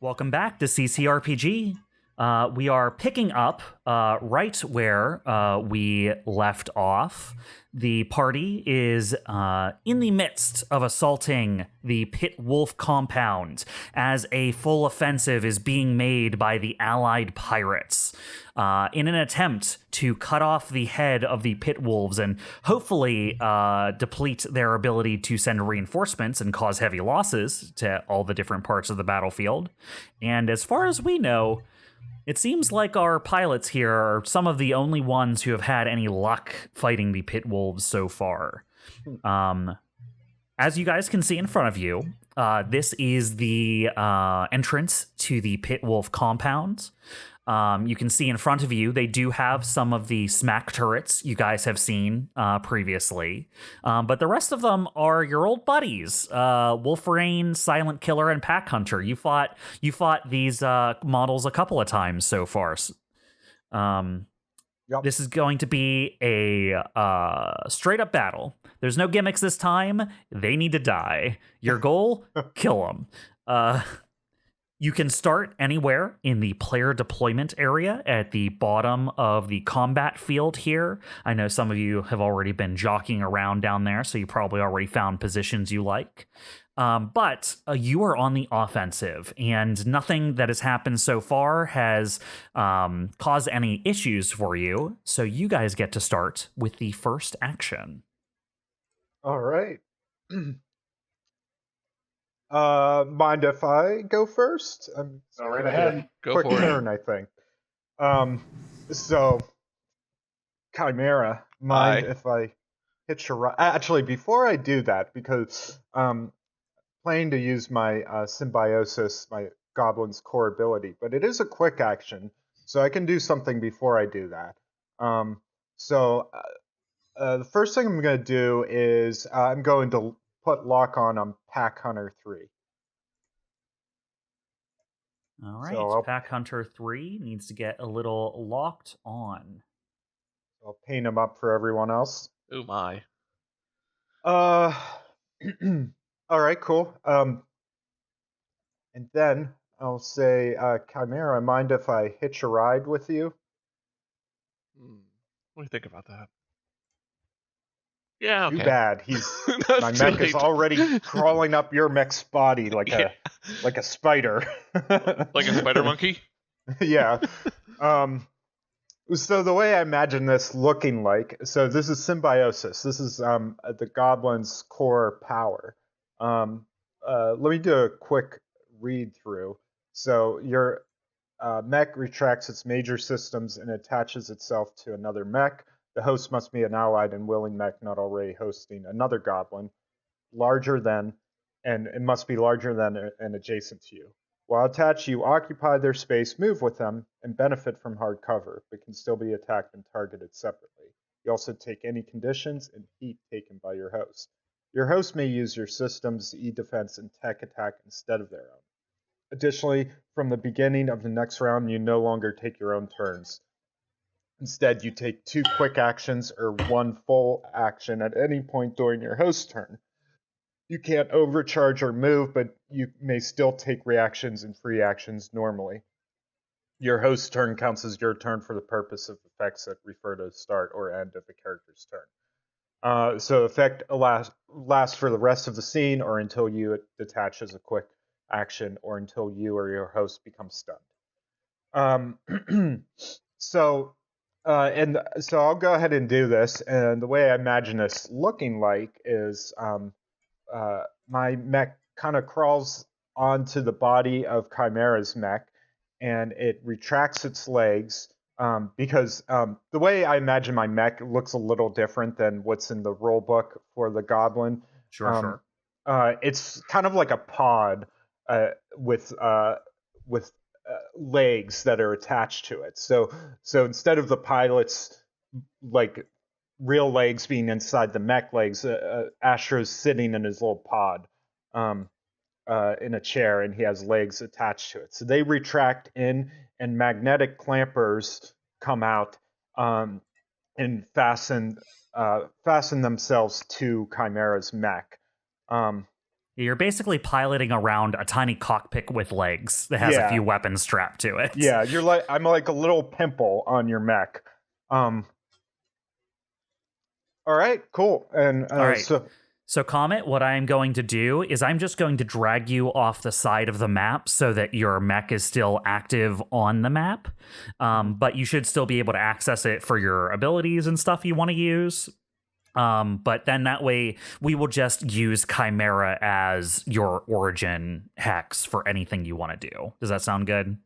Welcome back to CCRPG. We are picking up right where we left off. The party is in the midst of assaulting the Pit Wolf compound as a full offensive is being made by the allied pirates in an attempt to cut off the head of the Pit Wolves and hopefully deplete their ability to send reinforcements and cause heavy losses to all the different parts of the battlefield. And as far as we know, it seems like our pilots here are some of the only ones who have had any luck fighting the Pit Wolves so far. As you guys can see in front of you, this is the entrance to the Pit Wolf compound. You can see in front of you, they do have some of the smack turrets you guys have seen previously. But the rest of them are your old buddies, Wolverine, Silent Killer, and Pack Hunter. You fought these models a couple of times so far. Yep. This is going to be a straight up battle. There's no gimmicks this time. They need to die. Your goal, kill them. You can start anywhere in the player deployment area at the bottom of the combat field here. I know some of you have already been jockeying around down there, so you probably already found positions you like. But you are on the offensive, and nothing that has happened so far has caused any issues for you. So you guys get to start with the first action. All right. Mind if I go first? Go right ahead. Go quick for it. turn, I think. So, Chimera, mind Aye. if I hitch a ride? Actually, before I do that, because planning to use my symbiosis, my goblin's core ability, but it is a quick action, so I can do something before I do that. The first thing I'm going to do is I'm going to put lock on Pack Hunter 3. All right, So Pack Hunter 3 needs to get a little locked on. I'll paint him up for everyone else. Oh my. All right, cool. And then I'll say, Chimera, mind if I hitch a ride with you? What do you think about that? Yeah, okay. Too bad. My Too mech is late. already crawling up your mech's body like Yeah. a spider. Like a spider monkey? Yeah. So the way I imagine this looking like, so this is symbiosis. This is the goblin's core power. Let me do a quick read through. So your mech retracts its major systems and attaches itself to another mech. The host must be an allied and willing mech not already hosting another goblin, and it must be larger than and adjacent to you. While attached, you occupy their space, move with them, and benefit from hard cover, but can still be attacked and targeted separately. You also take any conditions and heat taken by your host. Your host may use your system's E-defense and tech attack instead of their own. Additionally, from the beginning of the next round, you no longer take your own turns. Instead, you take 2 quick actions or 1 full action at any point during your host's turn. You can't overcharge or move, but you may still take reactions and free actions normally. Your host's turn counts as your turn for the purpose of effects that refer to the start or end of the character's turn. So effect lasts for the rest of the scene or until you detach as a quick action or until you or your host become stunned. So I'll go ahead and do this. And the way I imagine this looking like is my mech kind of crawls onto the body of Chimera's mech, and it retracts its legs because the way I imagine my mech looks a little different than what's in the rule book for the goblin. Sure. It's kind of like a pod with legs that are attached to it. So instead of the pilot's like real legs being inside the mech legs, Astro's sitting in his little pod in a chair, and he has legs attached to it. So they retract in, and magnetic clampers come out and fasten themselves to Chimera's mech. You're basically piloting around a tiny cockpit with legs that has a few weapons strapped to it. Yeah, I'm like a little pimple on your mech. All right, cool. And All right. So Comet, what I'm going to do is I'm just going to drag you off the side of the map so that your mech is still active on the map. But you should still be able to access it for your abilities and stuff you want to use. But then that way we will just use Chimera as your origin hex for anything you want to do. Does that sound good?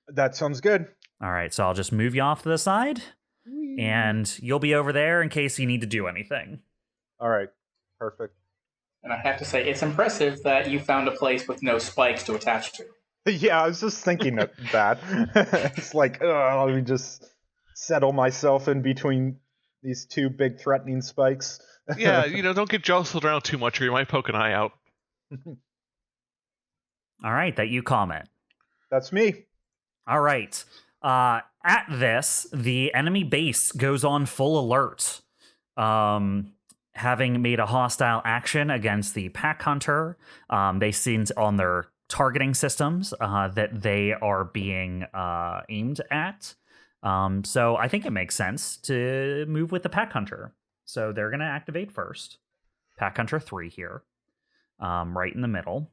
That sounds good. All right, so I'll just move you off to the side, and you'll be over there in case you need to do anything. All right, perfect. And I have to say, it's impressive that you found a place with no spikes to attach to. Yeah, I was just thinking of that. It's like, let me just settle myself in between these two big threatening spikes. Yeah, don't get jostled around too much or you might poke an eye out. All right, that you comment. That's me. All right. At this, the enemy base goes on full alert. Having made a hostile action against the pack hunter, they seen on their targeting systems that they are being aimed at. So I think it makes sense to move with the pack hunter. So they're going to activate first. Pack hunter 3 here, right in the middle.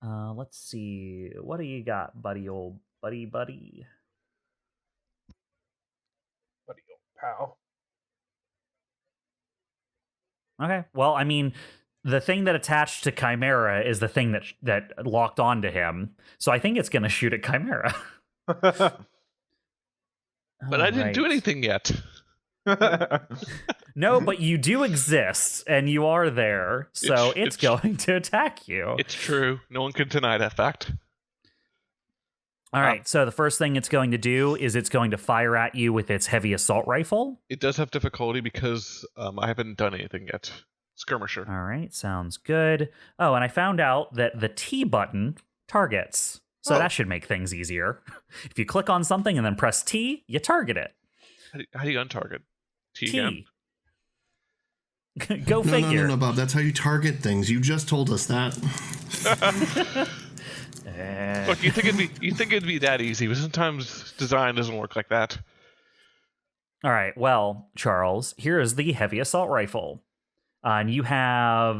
Let's see. What do you got, buddy, old buddy? Buddy old pal. Okay. Well, I mean, the thing that attached to Chimera is the thing that locked onto him. So I think it's going to shoot at Chimera. But I didn't do anything yet. No, but you do exist, and you are there, so it's going to attack you. It's true. No one can deny that fact. All right, so the first thing it's going to do is it's going to fire at you with its heavy assault rifle. It does have difficulty because I haven't done anything yet. Skirmisher. All right, sounds good. Oh, and I found out that the T button targets. So that should make things easier. If you click on something and then press T, you target it. How do you untarget? T again? Go figure. No, Bob. That's how you target things. You just told us that. Look, you think it'd be that easy, but sometimes design doesn't work like that. All right. Well, Charles, here is the heavy assault rifle, and you have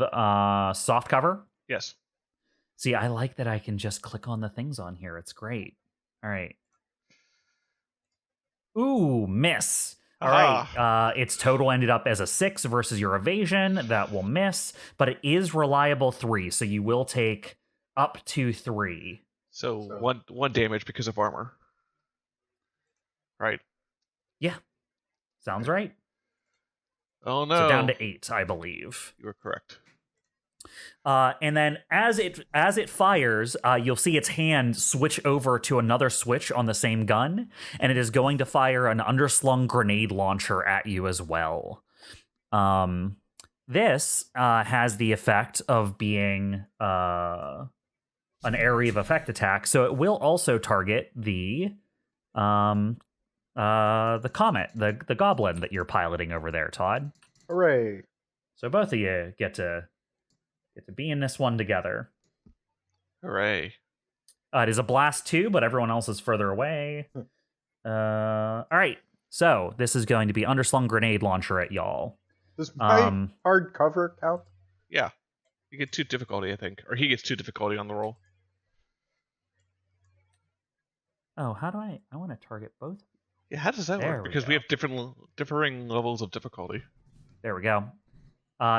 soft cover. Yes. See, I like that I can just click on the things on here. It's great. All right. Ooh, miss. All right. Its total ended up as a 6 versus your evasion. That will miss, but it is reliable 3, so you will take up to 3. So one damage because of armor. Right. Yeah. Sounds right. Oh no. So down to 8, I believe. You were correct. And then as it fires, you'll see its hand switch over to another switch on the same gun, and it is going to fire an underslung grenade launcher at you as well. This has the effect of being an area of effect attack, so it will also target the comet, the goblin that you're piloting over there, Todd. Hooray! So both of you get to be in this one together. Hooray. It is a blast 2, but everyone else is further away. All right. So this is going to be underslung grenade launcher at y'all. Does my hard cover count? Yeah. You get 2 difficulty, I think. Or he gets 2 difficulty on the roll. Oh, how do I want to target both? Yeah, how does that work? Because we have differing levels of difficulty. There we go.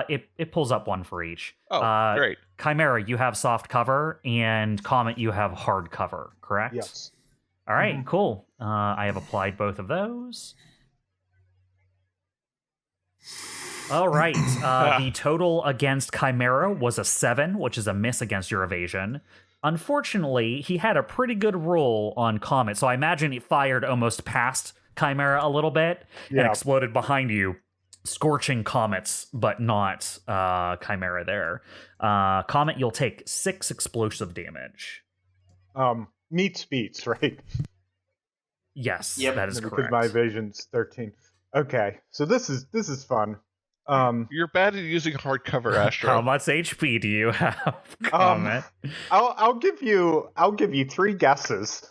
It pulls up one for each. Oh, great. Chimera, you have soft cover, and Comet, you have hard cover, correct? Yes. All right, cool. I have applied both of those. All right. The total against Chimera was a 7, which is a miss against your evasion. Unfortunately, he had a pretty good roll on Comet, so I imagine it fired almost past Chimera a little bit and exploded behind you, scorching Comets, but not Chimera there. Comet, you'll take 6 explosive damage. Meets beats, right? Yes, yep. that is because correct. my evasion's 13. Okay, so this is fun. You're bad at using hardcover, Astro. How much HP do you have? Comment. I'll give you 3 guesses.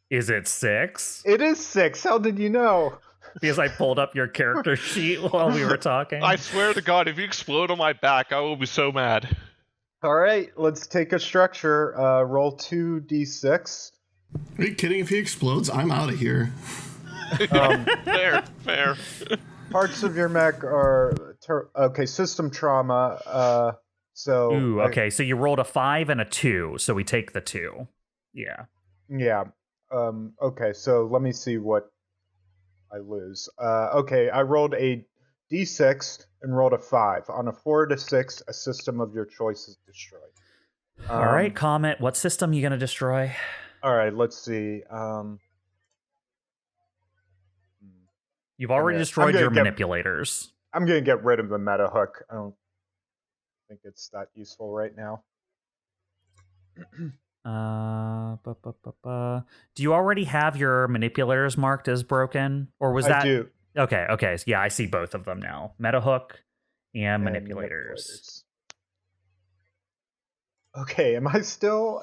Is it 6? It is 6. How did you know? Because I pulled up your character sheet while we were talking. I swear to God, if you explode on my back, I will be so mad. All right, let's take a structure. Roll 2d6. Are you kidding? If he explodes, I'm out of here. Fair. Parts of your mech are okay. System trauma. Ooh, okay. So you rolled a 5 and a 2, so we take the 2. Yeah. Yeah. Okay. So let me see what I lose. Okay. I rolled a d6 and rolled a 5. On a 4 to 6, a system of your choice is destroyed. All right, Comet. What system you gonna destroy? All right. Let's see. You've already destroyed your manipulators. I'm gonna get rid of the meta hook. I don't think it's that useful right now. Do you already have your manipulators marked as broken, or was that? I do. Okay. Yeah, I see both of them now. Meta hook and manipulators. Okay, am I still?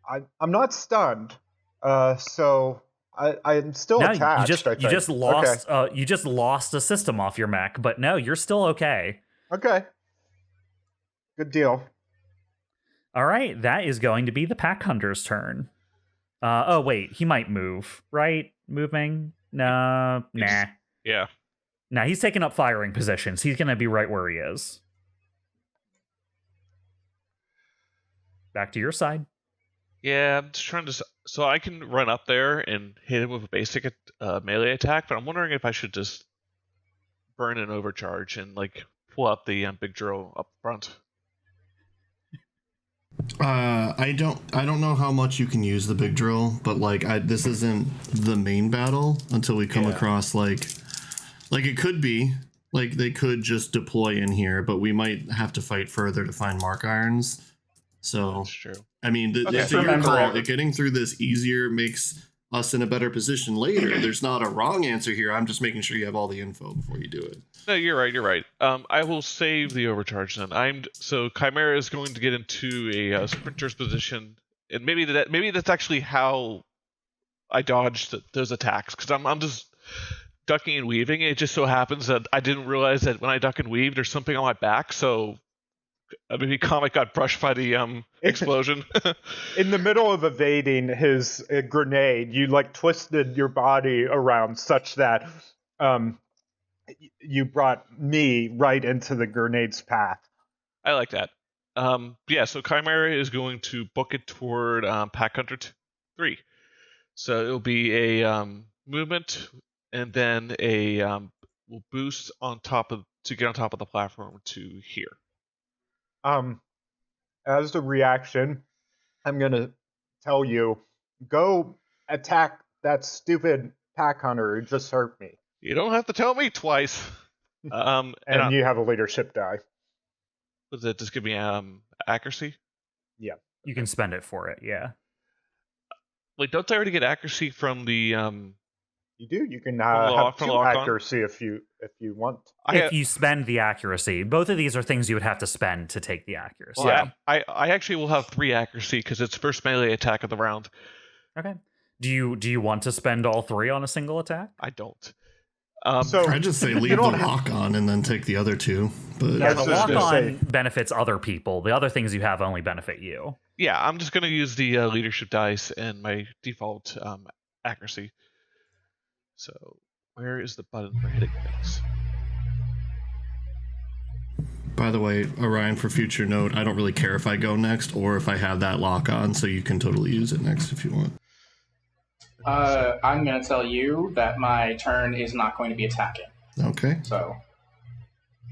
I'm not stunned. So I'm still attached. You just lost. Okay. You just lost a system off your mech, but no, you're still okay. Okay. Good deal. All right, that is going to be the pack hunter's turn. Oh wait, he might move. Right, moving? Nah. Yeah. Nah, he's taking up firing positions. He's gonna be right where he is. Back to your side. Yeah, I'm just trying to. So I can run up there and hit him with a basic melee attack, but I'm wondering if I should just burn an overcharge and pull out the big drill up front. I don't know how much you can use the big drill, but this isn't the main battle until we come across it could be they could just deploy in here, but we might have to fight further to find mark irons. So that's true. I mean, it's a your call. Getting through this easier makes us in a better position later. There's not a wrong answer here. I'm just making sure you have all the info before you do it. No, you're right. I will save the overcharge then. So Chimera is going to get into a sprinter's position, and maybe that's actually how I dodged those attacks, because I'm just ducking and weaving. It just so happens that I didn't realize that when I duck and weave, there's something on my back. So maybe Comet got brushed by the explosion. In the middle of evading his grenade, you twisted your body around such that you brought me right into the grenade's path. I like that. So Chimera is going to book it toward Pack Hunter 3. So it'll be a movement, and then will boost to get on top of the platform to here. As a reaction, I'm gonna tell you, go attack that stupid pack hunter who just hurt me. You don't have to tell me twice. And you have a leadership die. Does it just give me accuracy? Yeah. You can spend it for it, yeah. Don't I already get accuracy from the You do. You can have 2 accuracy if you want. If you spend the accuracy. Both of these are things you would have to spend to take the accuracy. Well, yeah. I actually will have 3 accuracy because it's first melee attack of the round. Okay. Do you want to spend all 3 on a single attack? I don't. So I just say leave the lock on and then take the other 2. But the lock on benefits other people. The other things you have only benefit you. Yeah, I'm just going to use the leadership dice and my default accuracy. So where is the button for hitting things? By the way, Orion, for future note, I don't really care if I go next or if I have that lock on, so you can totally use it next if you want. I'm going to tell you that my turn is not going to be attacking. Okay. So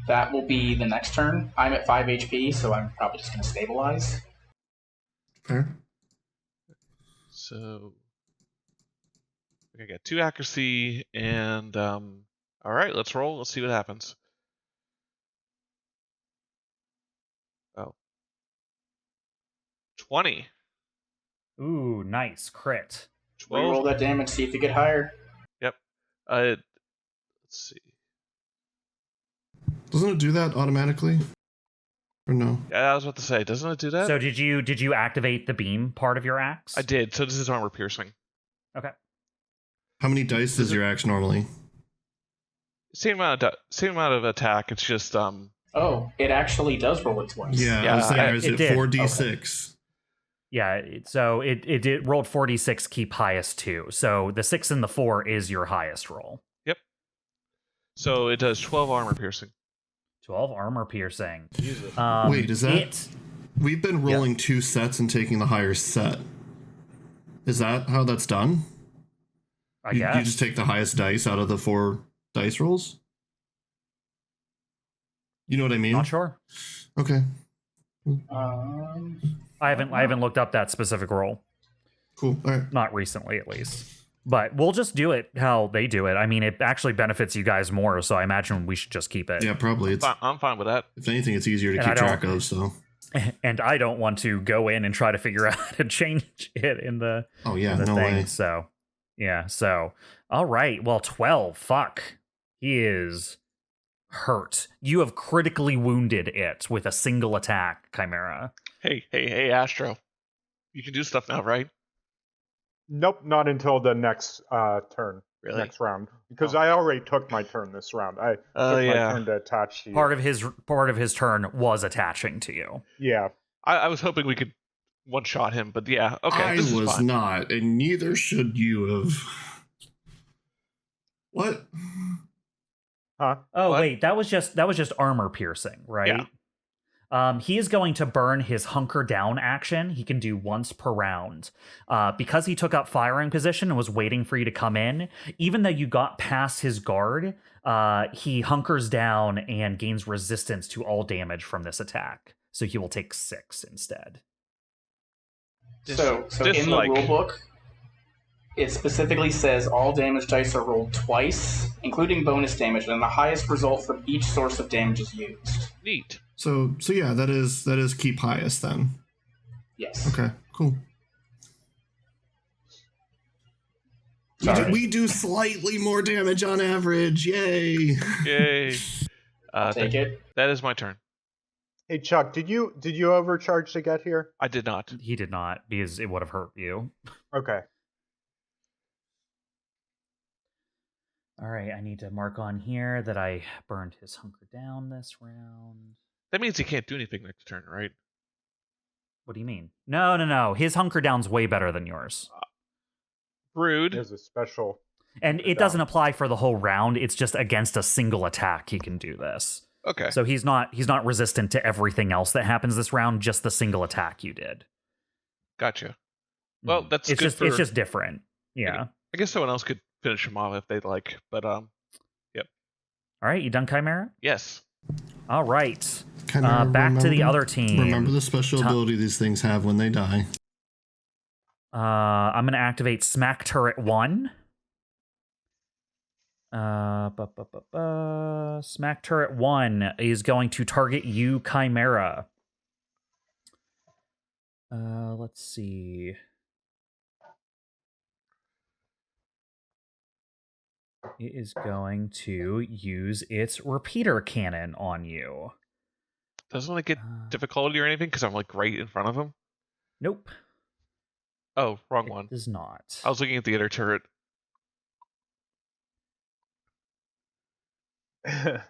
that will be the next turn. I'm at 5 HP, so I'm probably just going to stabilize. Fair. So I got 2 accuracy, and all right, let's roll. Let's see what happens. Oh. 20. Ooh, nice. Crit. 12. Reroll that damage, see if you get higher. Yep. Let's see. Doesn't it do that automatically? Or no? Yeah, I was about to say, doesn't it do that? So did you activate the beam part of your axe? I did. So this is armor piercing. Okay. How many dice does your axe normally? Same amount of attack. It's just Oh, it actually does roll it twice. Yeah, Yeah, I was saying, is it it did. 4d6? Yeah, so it did rolled 46, keep highest 2. So the 6 and the 4 is your highest roll. Yep. So it does 12 armor piercing. 12 armor piercing. Jesus. Wait, is that... We've been rolling 2 sets and taking the higher set. Is that how that's done? I guess. You just take the highest dice out of the 4 dice rolls? You know what I mean? Not sure. Okay. I haven't looked up that specific roll. Cool. All right. Not recently, at least. But we'll just do it how they do it. I mean, it actually benefits you guys more, so I imagine we should just keep it. Yeah, probably. I'm fine with that. If anything, it's easier to And keep track of, so... And I don't want to go in and try to figure out how to change it in the, Oh, yeah, in the no thing. way. So, yeah, so. All right, well, 12. Fuck. He is hurt. You have critically wounded it with a single attack, Chimera. Hey, Astro. You can do stuff now, right? Nope, not until the next turn. Really? Next round. Because I already took my turn this round. I took my turn to attach to you. Part of his turn was attaching to you. Yeah. I was hoping we could one-shot him, but yeah, okay. I this is was fine. not, and neither should you have. What? Huh? Oh, What? wait, that was just armor piercing, right? Yeah. He is going to burn his hunker down action. He can do once per round. Because he took up firing position and was waiting for you to come in, even though you got past his guard, he hunkers down and gains resistance to all damage from this attack. So he will take 6 instead. So in the rulebook, it specifically says all damage dice are rolled twice, including bonus damage, and the highest result from each source of damage is used. Neat. So yeah, that is keep highest then. Yes. Okay, cool. Sorry. We do slightly more damage on average. Yay! Yay. Take it. That is my turn. Hey Chuck, did you overcharge to get here? I did not. He did not, because it would have hurt you. Okay. All right, I need to mark on here that I burned his hunker down this round. That means he can't do anything next turn, right? What do you mean? No. His hunker down's way better than yours. Rude. There's a special. And it doesn't apply for the whole round. It's just against a single attack he can do this. Okay. So he's not resistant to everything else that happens this round, just the single attack you did. Gotcha. Well, that's it's good just for... it's just different. Yeah. I guess someone else could finish him off if they'd like, but yep. All right, you done, Chimera? Yes. All right. Kinda Back to the other team. Remember the special ability these things have when they die. I'm going to activate Smack Turret 1. Smack Turret 1 is going to target you, Chimera. Let's see. It is going to use its repeater cannon on you. Doesn't it get difficulty or anything because I'm like right in front of him? Nope. Oh, wrong one. It does not. I was looking at the other turret. Yeah,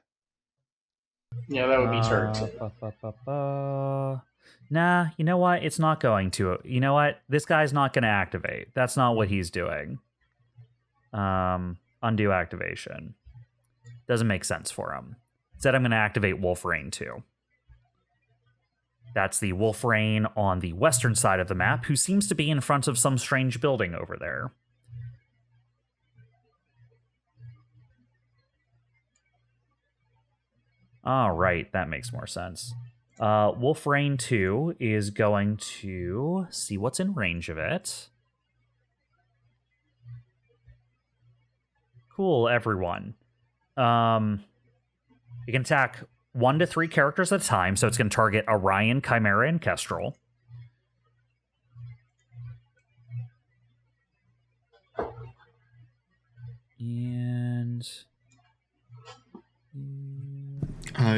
that would be turret 2. Nah, you know what? It's not going to. You know what? This guy's not going to activate. That's not what he's doing. Undo activation. Doesn't make sense for him. Instead, I'm going to activate Wolf Rain 2. That's the Wolf Rain on the western side of the map, who seems to be in front of some strange building over there. All right, that makes more sense. Wolf Rain 2 is going to see what's in range of it. Cool, everyone. You can attack 1 to 3 characters at a time, so it's going to target Orion, Chimera, and Kestrel. And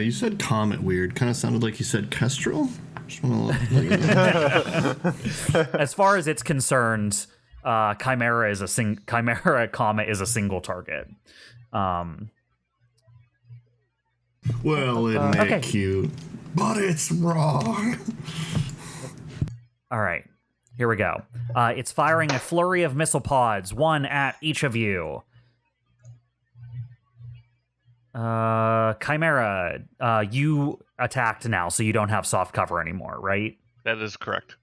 You said COMET weird. Kind of sounded like you said KESTRAL. As far as it's concerned, CHIMERA COMET is a single target. Well, isn't it cute? But it's wrong. All right, here we go. It's firing a flurry of missile pods, one at each of you. CHIMERA, you attacked now, so you don't have soft cover anymore, right? That is correct.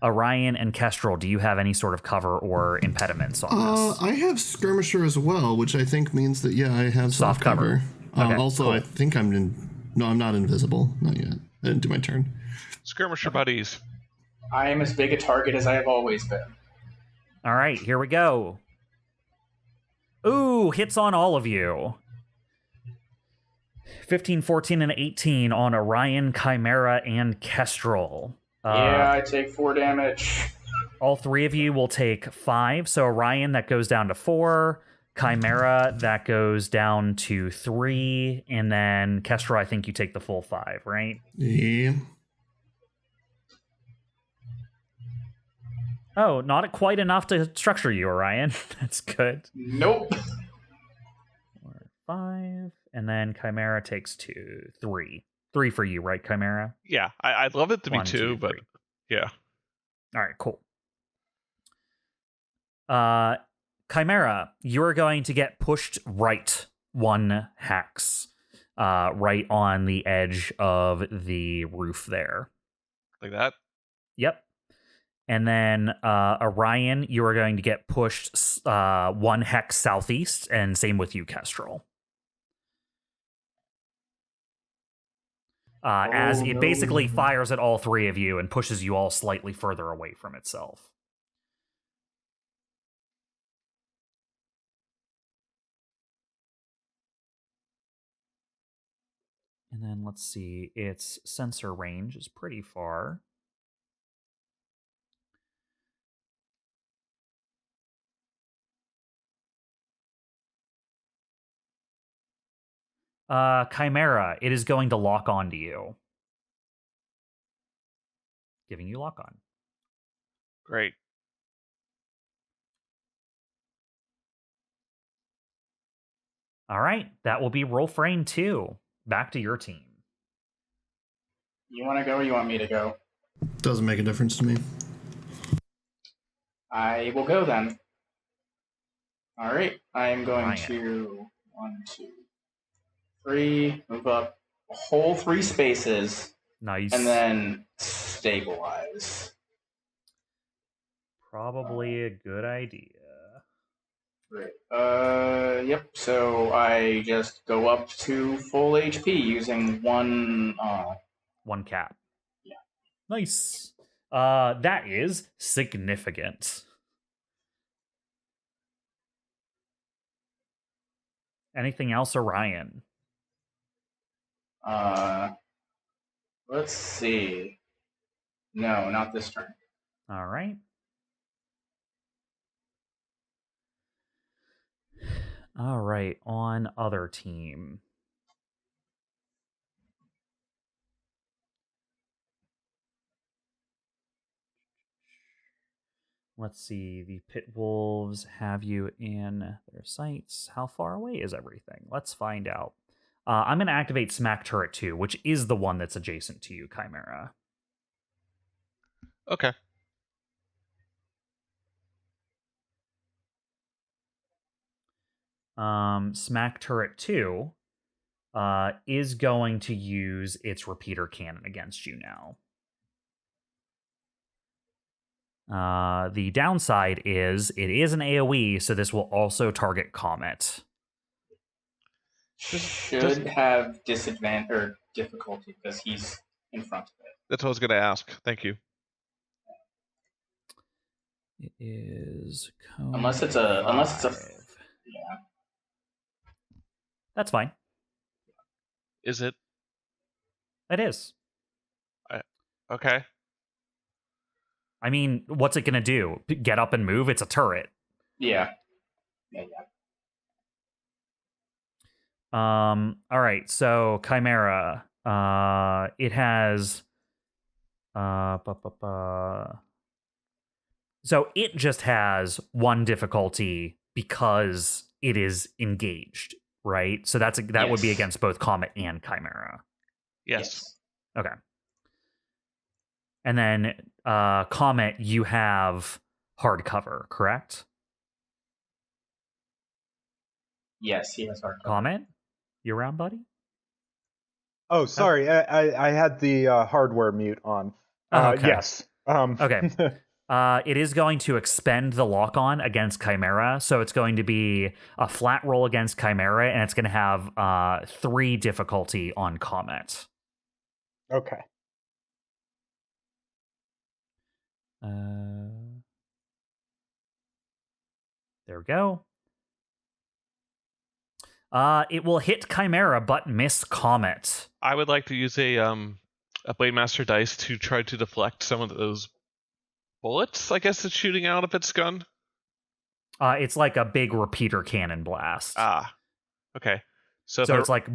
ORION and KESTRAL, do you have any sort of cover or impediments on this? I have Skirmisher as well, which I think means that, I have soft cover. Okay, also, cool. I think I'm not invisible. Not yet. I didn't do my turn. Skirmisher buddies. I am as big a target as I have always been. All right, here we go. Ooh, hits on all of you. 15, 14, and 18 on ORION, CHIMERA, and KESTRAL. I take 4 damage. All 3 of you will take 5. So ORION, that goes down to 4. CHIMERA, that goes down to 3. And then KESTRAL, I think you take the full 5, right? Yeah. Oh, not quite enough to structure you, ORION. That's good. Nope. 4, 5. And then CHIMERA takes 2, 3. 3 for you, right, CHIMERA? Yeah, I'd love it to be 1, 2, 2, but 3. yeah. All right, cool. CHIMERA, you're going to get pushed right 1 hex, right on the edge of the roof there. Like that? Yep. And then ORION, you are going to get pushed 1 hex southeast, and same with you, KESTRAL. As it basically fires at all 3 of you and pushes you all slightly further away from itself. And then let's see, its sensor range is pretty far. CHIMERA, it is going to lock onto you. Giving you lock on. Great. All right, that will be roll frame 2. Back to your team. You want to go or you want me to go? Doesn't make a difference to me. I will go then. All right, I am going Ryan. to 1, 2, 3, move up a whole 3 spaces, Nice. and then stabilize. Probably a good idea. Great. Yep. So I just go up to full HP using 1. 1 cap. Yeah. Nice. That is significant. Anything else, ORION? Let's see. No, not this turn. All right. All right, on other team. Let's see, the Pit Wolves have you in their sights. How far away is everything? Let's find out. I'm going to activate Smack Turret 2, which is the one that's adjacent to you, CHIMERA. Okay. Smack Turret 2 is going to use its repeater cannon against you now. The downside is it is an AoE, so this will also target COMET. Should have disadvantage or difficulty because he's in front of it. That's what I was going to ask. Thank you. It is Unless it's a yeah. That's fine. Is it? It is. Okay. I mean, what's it gonna do? Get up and move? It's a turret. Yeah. All right. So Chimera. It has. So it just has one difficulty because it is engaged, right? So that would be Yes. against both Comet and Chimera. Yes. Okay. And then Comet, you have hardcover, correct? Yes, he has hardcover. Comet, you around, buddy? Oh, sorry. I had the hardware mute on. Okay. Yes. Okay. It is going to expend the lock-on against Chimera, so it's going to be a flat roll against Chimera, and it's going to have 3 difficulty on Comet. Okay. There we go. It will hit Chimera, but miss Comet. I would like to use a Blade Master dice to try to deflect some of those bullets, I guess it's shooting out of its gun. It's like a big repeater cannon blast. Okay. So it's like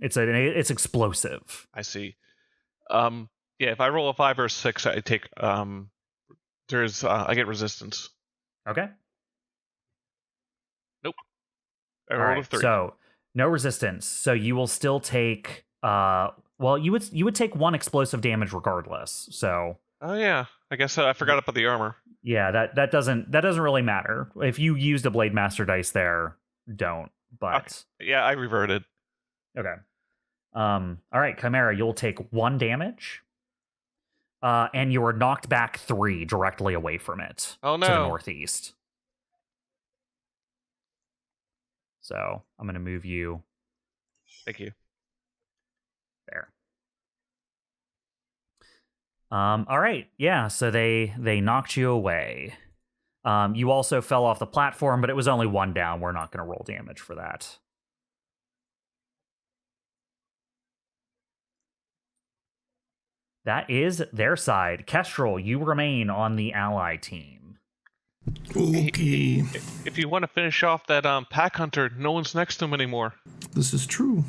it's explosive. I see. Yeah, if I roll a 5 or a 6, I take I get resistance. Okay. Nope. I All rolled a right. 3. So no resistance. So you will still take well, you would take 1 explosive damage regardless. So Oh yeah, I guess I forgot about the armor. yeah, that doesn't really matter. If you used a Blade Master dice there, don't. But okay. Yeah, I reverted. Okay. All right, Chimera, you'll take 1 damage. And you are knocked back 3 directly away from it. Oh no. To the northeast. So I'm gonna move you. Thank you. There. All right. Yeah, so they knocked you away. You also fell off the platform, but it was only 1 down. We're not going to roll damage for that. That is their side. Kestrel, you remain on the ally team. Okay. If you want to finish off that pack hunter, no one's next to him anymore. This is true.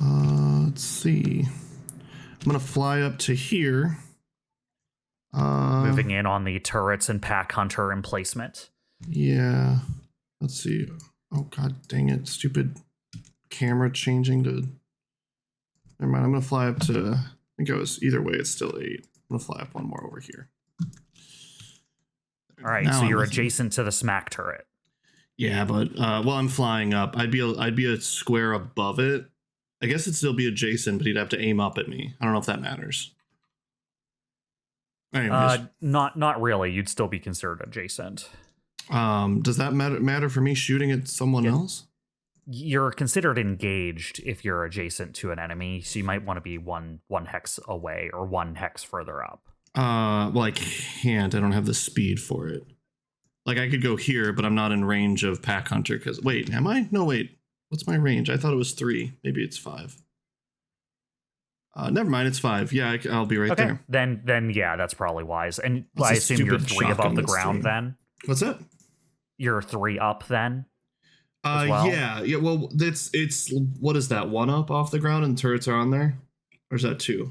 Let's see. I'm going to fly up to here. Moving in on the turrets and pack hunter emplacement. Yeah. Let's see. Oh, god dang it. Stupid camera changing to... Never mind. I'm going to fly up to... I think it was... Either way, it's still 8. I'm going to fly up 1 more over here. All right, Now so you're I'm adjacent to the smack turret. Yeah, but while I'm flying up, I'd be a square above it. I guess it'd still be adjacent, but he'd have to aim up at me. I don't know if that matters. Anyways, Not really. You'd still be considered adjacent. does that matter for me shooting at someone else? You're considered engaged if you're adjacent to an enemy, so you might want to be one hex away or 1 hex further up. Well, I can't. I don't have the speed for it. Like, I could go here, but I'm not in range of Pack Hunter. Because wait, am I? No, wait. What's my range? I thought it was 3. Maybe it's 5. Never mind. It's 5. Yeah, I'll be right there. Then yeah, that's probably wise. And That's I a assume you're stupid 3 above shotgun the this ground. thing. Then What's that? you're 3 up. Then. As well? Yeah. Well, it's what is that? 1 up off the ground and turrets are on there, or is that 2?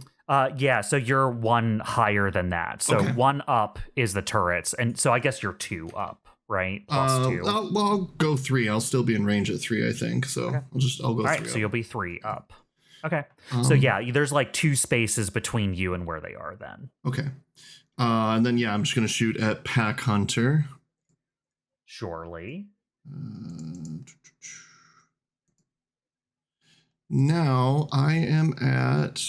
Yeah, so you're 1 higher than that. So Okay. 1 up is the turrets, and so I guess you're 2 up, right? Plus 2. I'll go 3. I'll still be in range at 3, I think. So Okay. I'll go 3. All right, so you'll be 3 up. Okay. So yeah, there's like 2 spaces between you and where they are then. Okay. And then yeah, I'm just gonna shoot at Pack Hunter. Surely. Now I am at.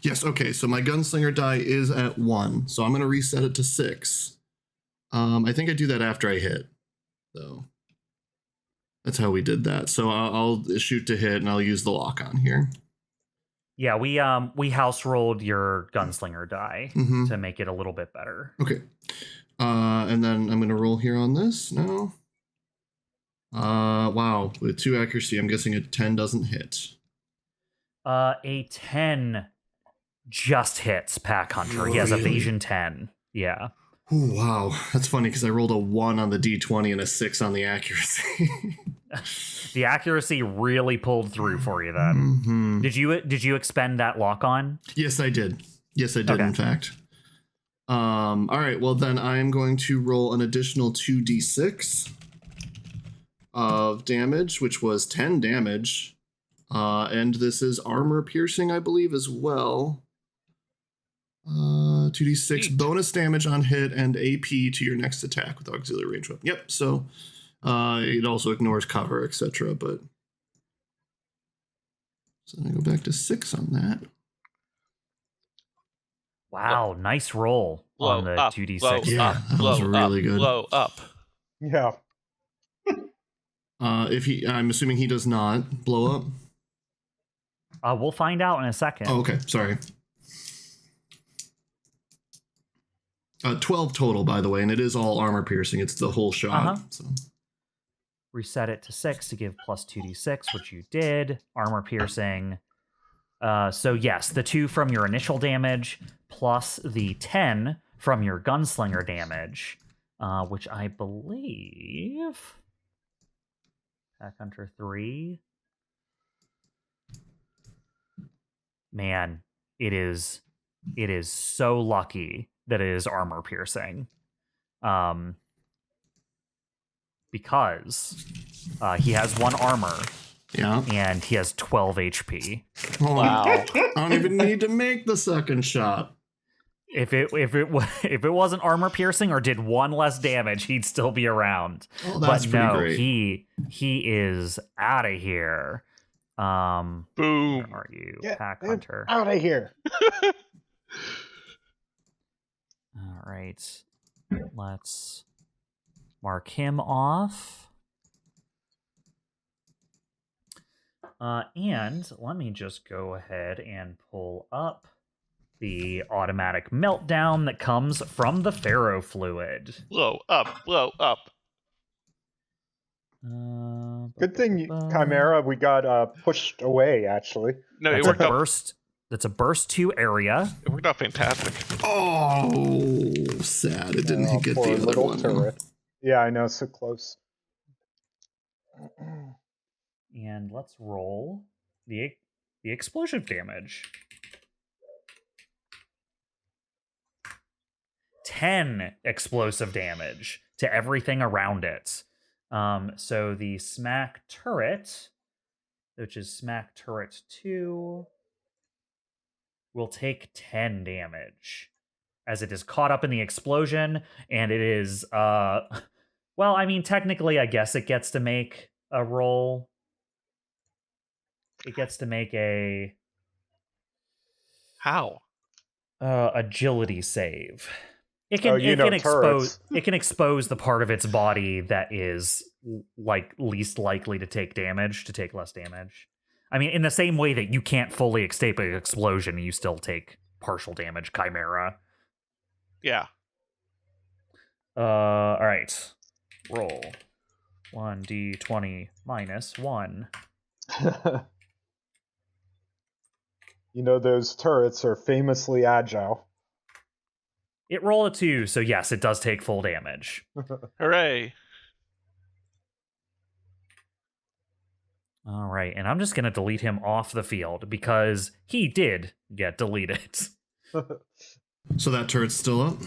Yes, okay, so my gunslinger die is at 1, so I'm going to reset it to 6. I think I do that after I hit, though. That's how we did that. So I'll shoot to hit, and I'll use the lock on here. Yeah, we house rolled your gunslinger die to make it a little bit better. Okay. And then I'm going to roll here on this now. Wow, with 2 accuracy, I'm guessing a 10 doesn't hit. A 10 just hits Pack Hunter. He has Really? evasion 10. Yeah. Ooh, wow, that's funny because I rolled a 1 on the d20 and a 6 on the accuracy. The accuracy really pulled through for you then. Mm-hmm. Did you expend that lock on? Yes, I did. Yes, I did. Okay. In fact. All right. Well, then I am going to roll an additional 2d6 of damage, which was 10 damage, and this is armor piercing, I believe, as well. 2d6 bonus damage on hit and AP to your next attack with auxiliary range weapon. Yep. So it also ignores cover, etc. But so I go back to 6 on that. Wow, nice roll on the 2d6. Yeah, that was really good. Blow up. Yeah. I'm assuming he does not blow up. We'll find out in a second. Oh, okay. Sorry. 12 total, by the way, and it is all armor piercing. It's the whole shot. So. Reset it to 6 to give plus 2d6, which you did. Armor piercing. So yes, the 2 from your initial damage plus the 10 from your gunslinger damage, which I believe... Attack Hunter 3. Man, it is so lucky that it is armor piercing. Because he has 1 armor. Yeah. And he has 12 HP. Oh, wow. I don't even need to make the second shot. If it wasn't armor piercing or did 1 less damage, he'd still be around. Oh, that's but pretty no, great. he is out of here. Boom. Where are you, Pack Hunter? Out of here. All right. Let's mark him off. And let me just go ahead and pull up the automatic meltdown that comes from the Pharaoh fluid. Blow up, blow up. Good thing, Chimera, we got pushed away, actually. No, That's it worked a out. burst. That's a burst 2 area. It worked out fantastic. Oh, sad. It didn't get poor the other little one. turret. Yeah, I know, so close. And let's roll the explosive damage. 10 explosive damage to everything around it. So the smack turret, which is smack turret 2, will take 10 damage as it is caught up in the explosion, and it is well, I mean, technically I guess it gets to make a roll. It gets to make a How? agility save. It can turrets. it can expose the part of its body that is like least likely to take damage, to take less damage. I mean, in the same way that you can't fully escape an explosion, you still take partial damage, Chimera. Yeah. All right. Roll 1d20 minus 1. You know, those turrets are famously agile. It rolled a 2, so yes, it does take full damage. Hooray. All right, and I'm just going to delete him off the field because he did get deleted. So that turret's still up?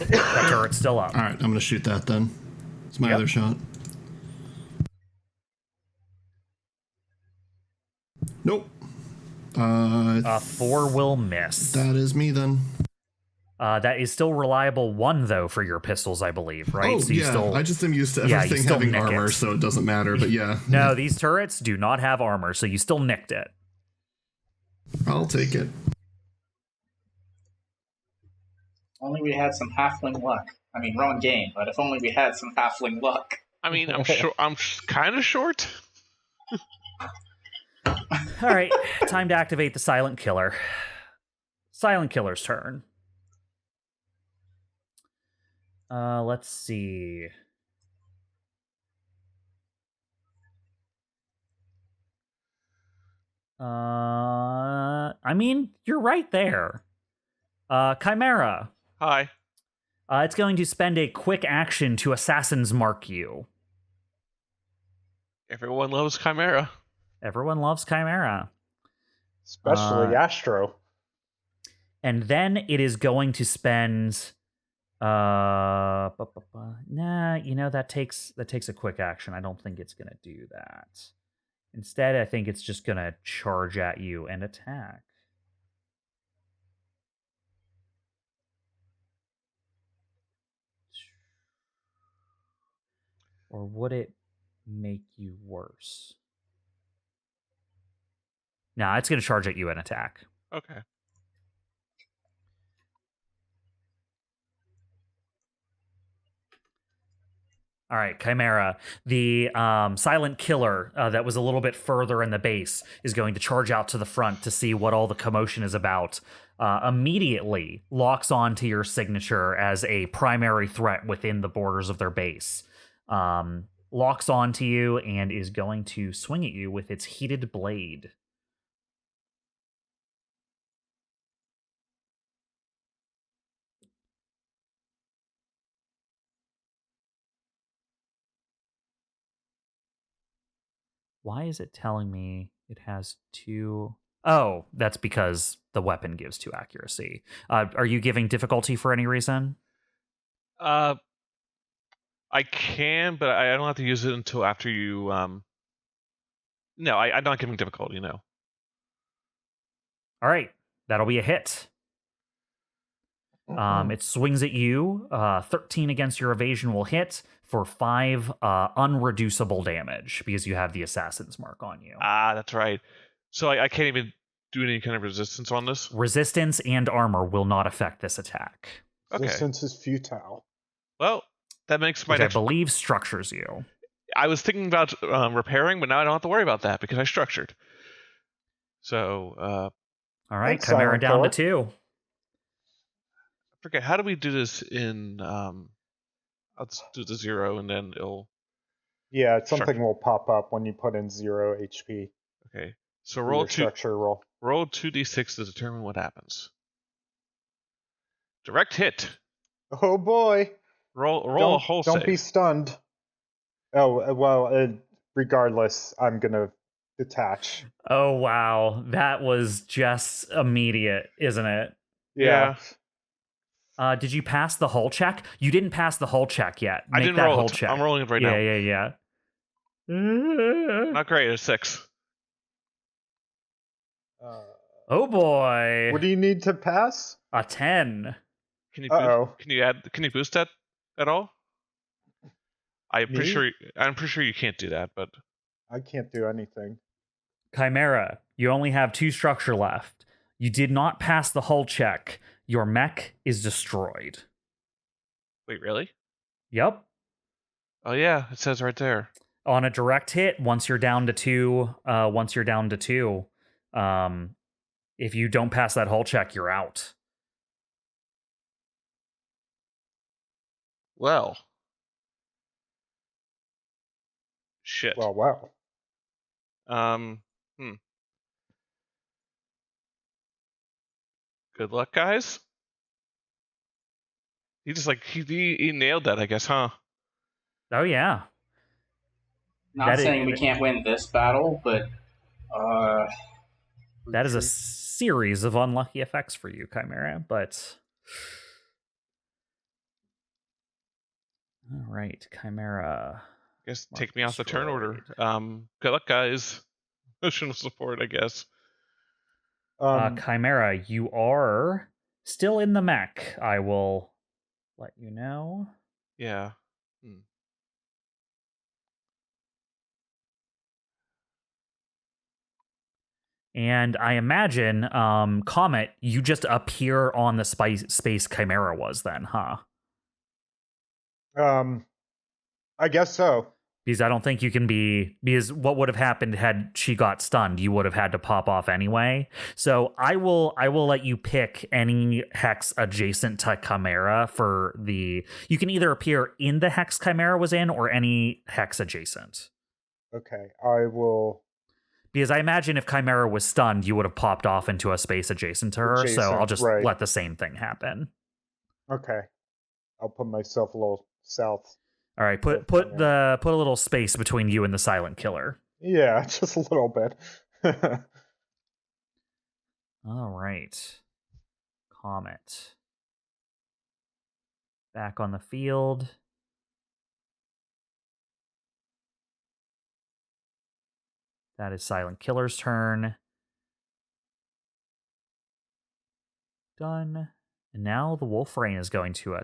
That turret's still up. All right, I'm going to shoot that then. It's my other shot. Nope. 4 will miss. That is me then. That is still reliable 1, though, for your pistols, I believe, right? Oh, so you yeah. still... I just am used to Yeah, you everything still having nick armor, it. so it doesn't matter, but yeah. No, these turrets do not have armor, so you still nicked it. I'll take it. Only we had some halfling luck. I mean, wrong game, but if only we had some halfling luck. I mean, I'm sure I'm kind of short. All right, time to activate the Silent Killer. Silent Killer's turn. Let's see. I mean, you're right there. Chimera. Hi. It's going to spend a quick action to Assassin's Mark you. Everyone loves Chimera. Everyone loves Chimera. Especially Astro. And then it is going to spend... Nah, that takes a quick action. I don't think it's going to do that. Instead, I think it's just going to charge at you and attack. Or would it make you worse? No, it's going to charge at you and attack. Okay. All right, Chimera. The silent killer that was a little bit further in the base is going to charge out to the front to see what all the commotion is about. Immediately locks onto your signature as a primary threat within the borders of their base. Locks onto you and is going to swing at you with its heated blade. Why is it telling me it has 2? Oh, that's because the weapon gives 2 accuracy. Are you giving difficulty for any reason? I can, but I don't have to use it until after you. No, I'm not giving difficulty. No. All right, that'll be a hit. It swings at you. 13 against your evasion will hit for 5 unreducible damage because you have the Assassin's Mark on you. That's right. So I can't even do any kind of resistance on this? Resistance and armor will not affect this attack. Okay. Resistance is futile. Well, that makes my Which next... I believe structures you. I was thinking about repairing, but now I don't have to worry about that because I structured. So... all right, Thanks, Chimera Silent down to Killer. 2. I forget, how do we do this in... let's do the 0 and then it'll... Yeah, something will pop up when you put in 0 HP. Okay, so for roll your structure roll. Roll 2d6 to determine what happens. Direct hit. Oh boy! Roll a whole Don't save. be stunned. Oh, well, regardless, I'm gonna detach. Oh, wow. That was just immediate, isn't it? Yeah. Did you pass the hull check? You didn't pass the hull check yet. I didn't roll it. I'm rolling it right now. Yeah. Not great. A 6. Oh boy. What do you need to pass? A 10. Can you Uh-oh. Can you boost that at all? I'm pretty Me? sure you can't do that, but I can't do anything. Chimera, you only have 2 structure left. You did not pass the hull check. Your mech is destroyed. wait, really? Yep. Oh yeah, it says right there. On a direct hit, once you're down to 2, if you don't pass that hull check, you're out. Well. Shit. Well. Good luck, guys. He just he nailed that, I guess, huh? Oh yeah. Not saying we can't win this battle, but that is a series of unlucky effects for you, Chimera, but all right, Chimera. I guess take me off the turn order. Good luck, guys. Emotional support, I guess. Chimera, you are still in the mech. I will let you know. Yeah. And I imagine, Comet, you just appear on the space Chimera was then, huh? I guess so. Because I don't think you can be... Because what would have happened had she got stunned, you would have had to pop off anyway. So I will let you pick any hex adjacent to Chimera for the... You can either appear in the hex Chimera was in or any hex adjacent. Okay, I will... Because I imagine if Chimera was stunned, you would have popped off into a space adjacent to her. So I'll just let the same thing happen. Okay. I'll put myself a little south. All right, put a little space between you and the silent killer. Yeah, just a little bit. All right. Comet. Back on the field. That is Silent Killer's turn. Done. And now the Wolf Rain is going to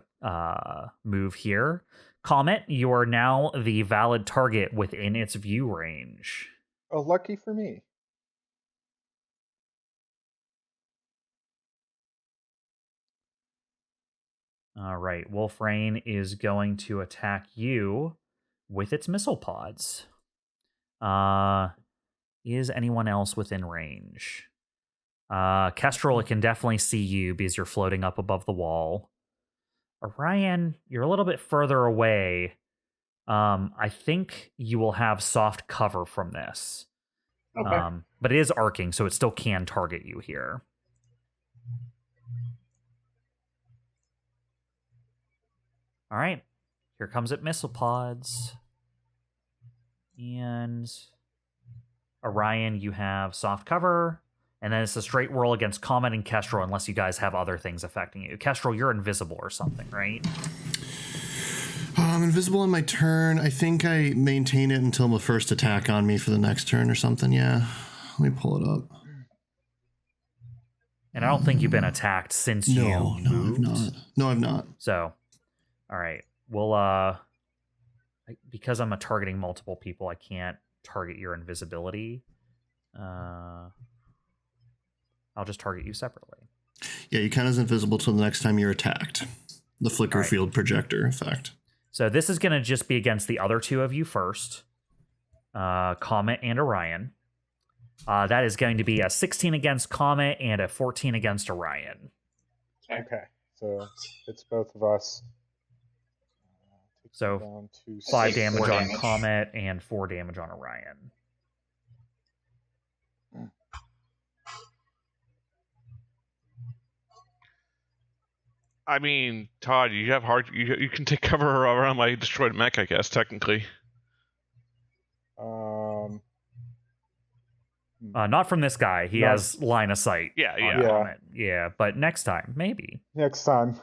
move here. Comet, you are now the valid target within its view range. Oh, lucky for me. All right, Wolf Rain is going to attack you with its missile pods. Is anyone else within range? Kestrel, it can definitely see you because you're floating up above the wall. Orion, you're a little bit further away. I think you will have soft cover from this. Okay. But it is arcing, so it still can target you here. All right, here comes it missile pods. And Orion, you have soft cover. And then it's a straight roll against Comet and Kestrel unless you guys have other things affecting you. Kestrel, you're invisible or something, right? I'm invisible on my turn. I think I maintain it until the first attack on me for the next turn or something. Yeah. Let me pull it up. And I don't think you've been attacked since you moved. No, I've not. No, I've not. So, all right. Well, because I'm targeting multiple people, I can't target your invisibility. I'll just target you separately. Yeah, you count as invisible till the next time you're attacked. The flicker field projector effect. So this is going to just be against the other two of you first. Comet and Orion. That is going to be a 16 against Comet and a 14 against Orion. Okay, so it's both of us. So Down to 5 6 damage on damage. Comet and 4 damage on Orion. I mean, Todd, you have you can take cover around my destroyed mech, I guess, technically. Not from this guy. He has line of sight. Yeah, on yeah. Comet. Yeah, but next time, maybe. Next time.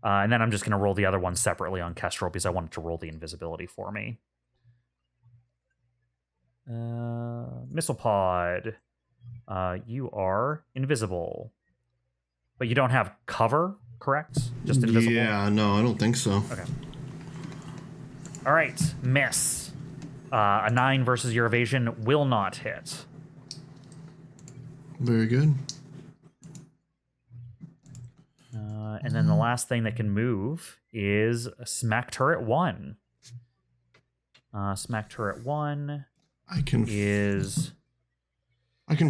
And then I'm just going to roll the other one separately on Kestrel because I wanted to roll the invisibility for me. Missile pod. You are invisible. But you don't have cover, correct? Just invisible? Yeah, no, I don't think so. Okay. All right, miss. A 9 versus your evasion will not hit. Very good. And then the last thing that can move is Smack Turret 1. Smack Turret 1 I can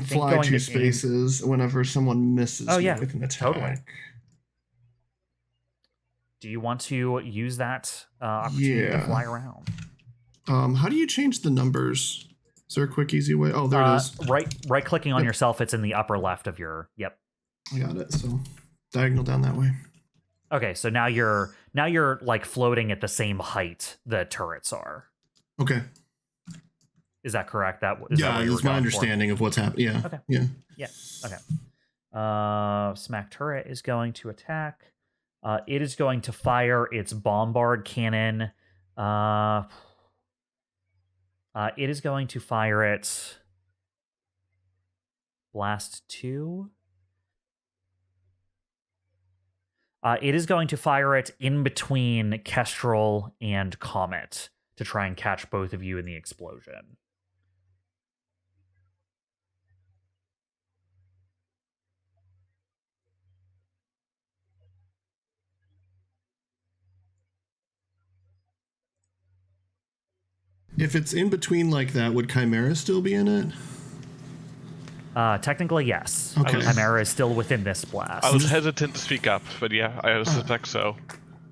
fly going 2 to spaces whenever someone misses me with an attack. Totally. Do you want to use that opportunity to fly around? How do you change the numbers? Is there a quick, easy way? Oh, there it is. Right clicking on yourself, it's in the upper left of your. Yep. I got it. So diagonal down that way. Okay, so now you're like floating at the same height the turrets are. Okay. Is that correct? That's my understanding of what's happening. Yeah. Okay. Yeah. Yeah. Okay. Smack Turret is going to attack. It is going to fire its bombard cannon. It is going to fire it. Blast 2. It is going to fire it in between Kestrel and Comet to try and catch both of you in the explosion. If it's in between like that, would Chimera still be in it? Technically, yes. Okay. Chimera is still within this blast. I was hesitant to speak up, but yeah, I suspect so.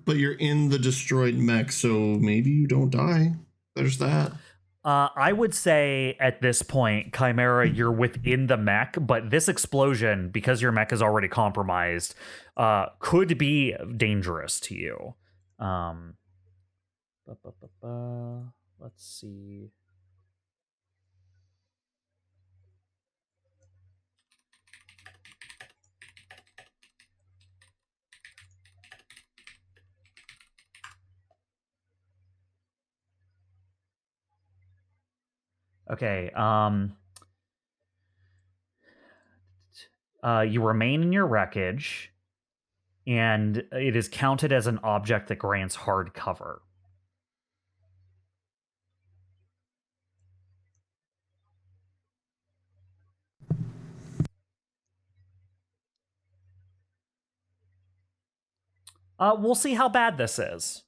But you're in the destroyed mech, so maybe you don't die. There's that. I would say at this point, Chimera, you're within the mech, but this explosion, because your mech is already compromised, could be dangerous to you. Let's see. Okay, you remain in your wreckage, and it is counted as an object that grants hard cover. We'll see how bad this is.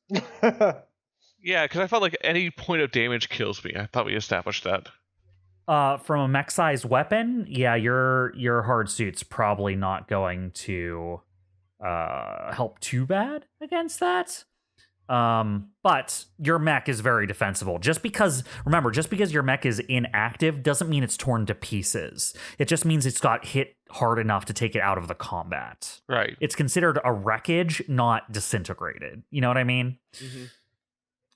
Yeah, because I felt like any point of damage kills me. I thought we established that. From a mech-sized weapon, yeah, your hard suit's probably not going to help too bad against that. But your mech is very defensible. Just because your mech is inactive doesn't mean it's torn to pieces. It just means it's got hit hard enough to take it out of the combat. Right. It's considered a wreckage, not disintegrated. You know what I mean? Mm-hmm.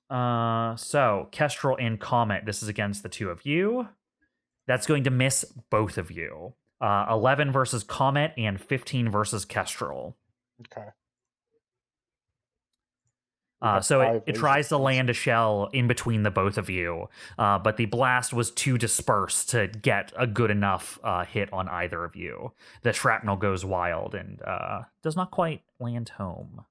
So KESTRAL and COMET, this is against the two of you. That's going to miss both of you. 11 versus COMET and 15 versus KESTRAL. Okay. So it tries to land a shell in between the both of you, but the blast was too dispersed to get a good enough hit on either of you. The shrapnel goes wild and does not quite land home.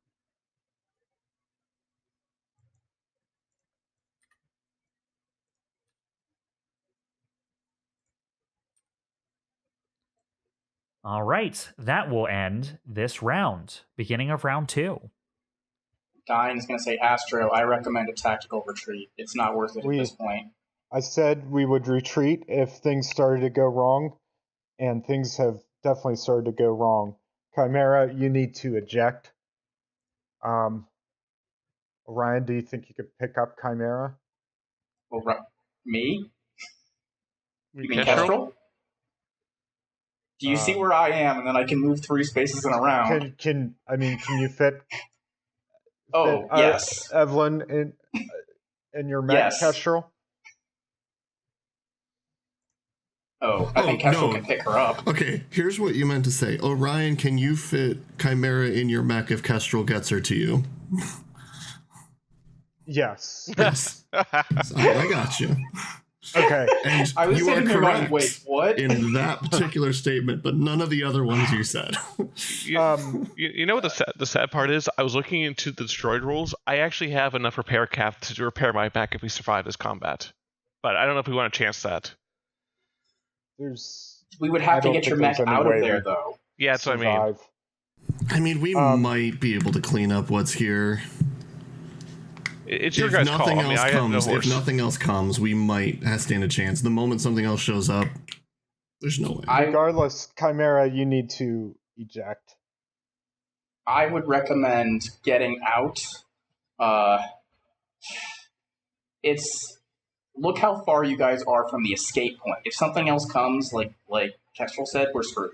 All right, that will end this round. Beginning of round 2. Dyne is going to say, Astro, I recommend a tactical retreat. It's not worth it at this point. I said we would retreat if things started to go wrong, and things have definitely started to go wrong. Chimera, you need to eject. Orion, do you think you could pick up Chimera? Well, me? You mean KESTRAL? KESTRAL? Do you see where I am, and then I can move 3 spaces in a round? Can you fit? Oh, yes. Evelene in your mech, Yes. KESTRAL? Oh, I think KESTRAL can pick her up. Okay, here's what you meant to say. Orion, can you fit Chimera in your mech if KESTRAL gets her to you? Yes. Yes. I got you. Okay. And I was you are sitting there going, correct wait, what? in that particular statement, but none of the other ones you said. You know what the sad part is? I was looking into the destroyed rules. I actually have enough repair cap to repair my back if we survive this combat. But I don't know if we want to chance that. We would have to get your mech out of there, though. Yeah, that's what I mean. I mean, we might be able to clean up what's here. It's your guys' call. I mean, I have no horse. If nothing else comes, we might stand a chance. The moment something else shows up, there's no way. Regardless, Chimera, you need to eject. I would recommend getting out. Look how far you guys are from the escape point. If something else comes, like KESTRAL said, we're screwed.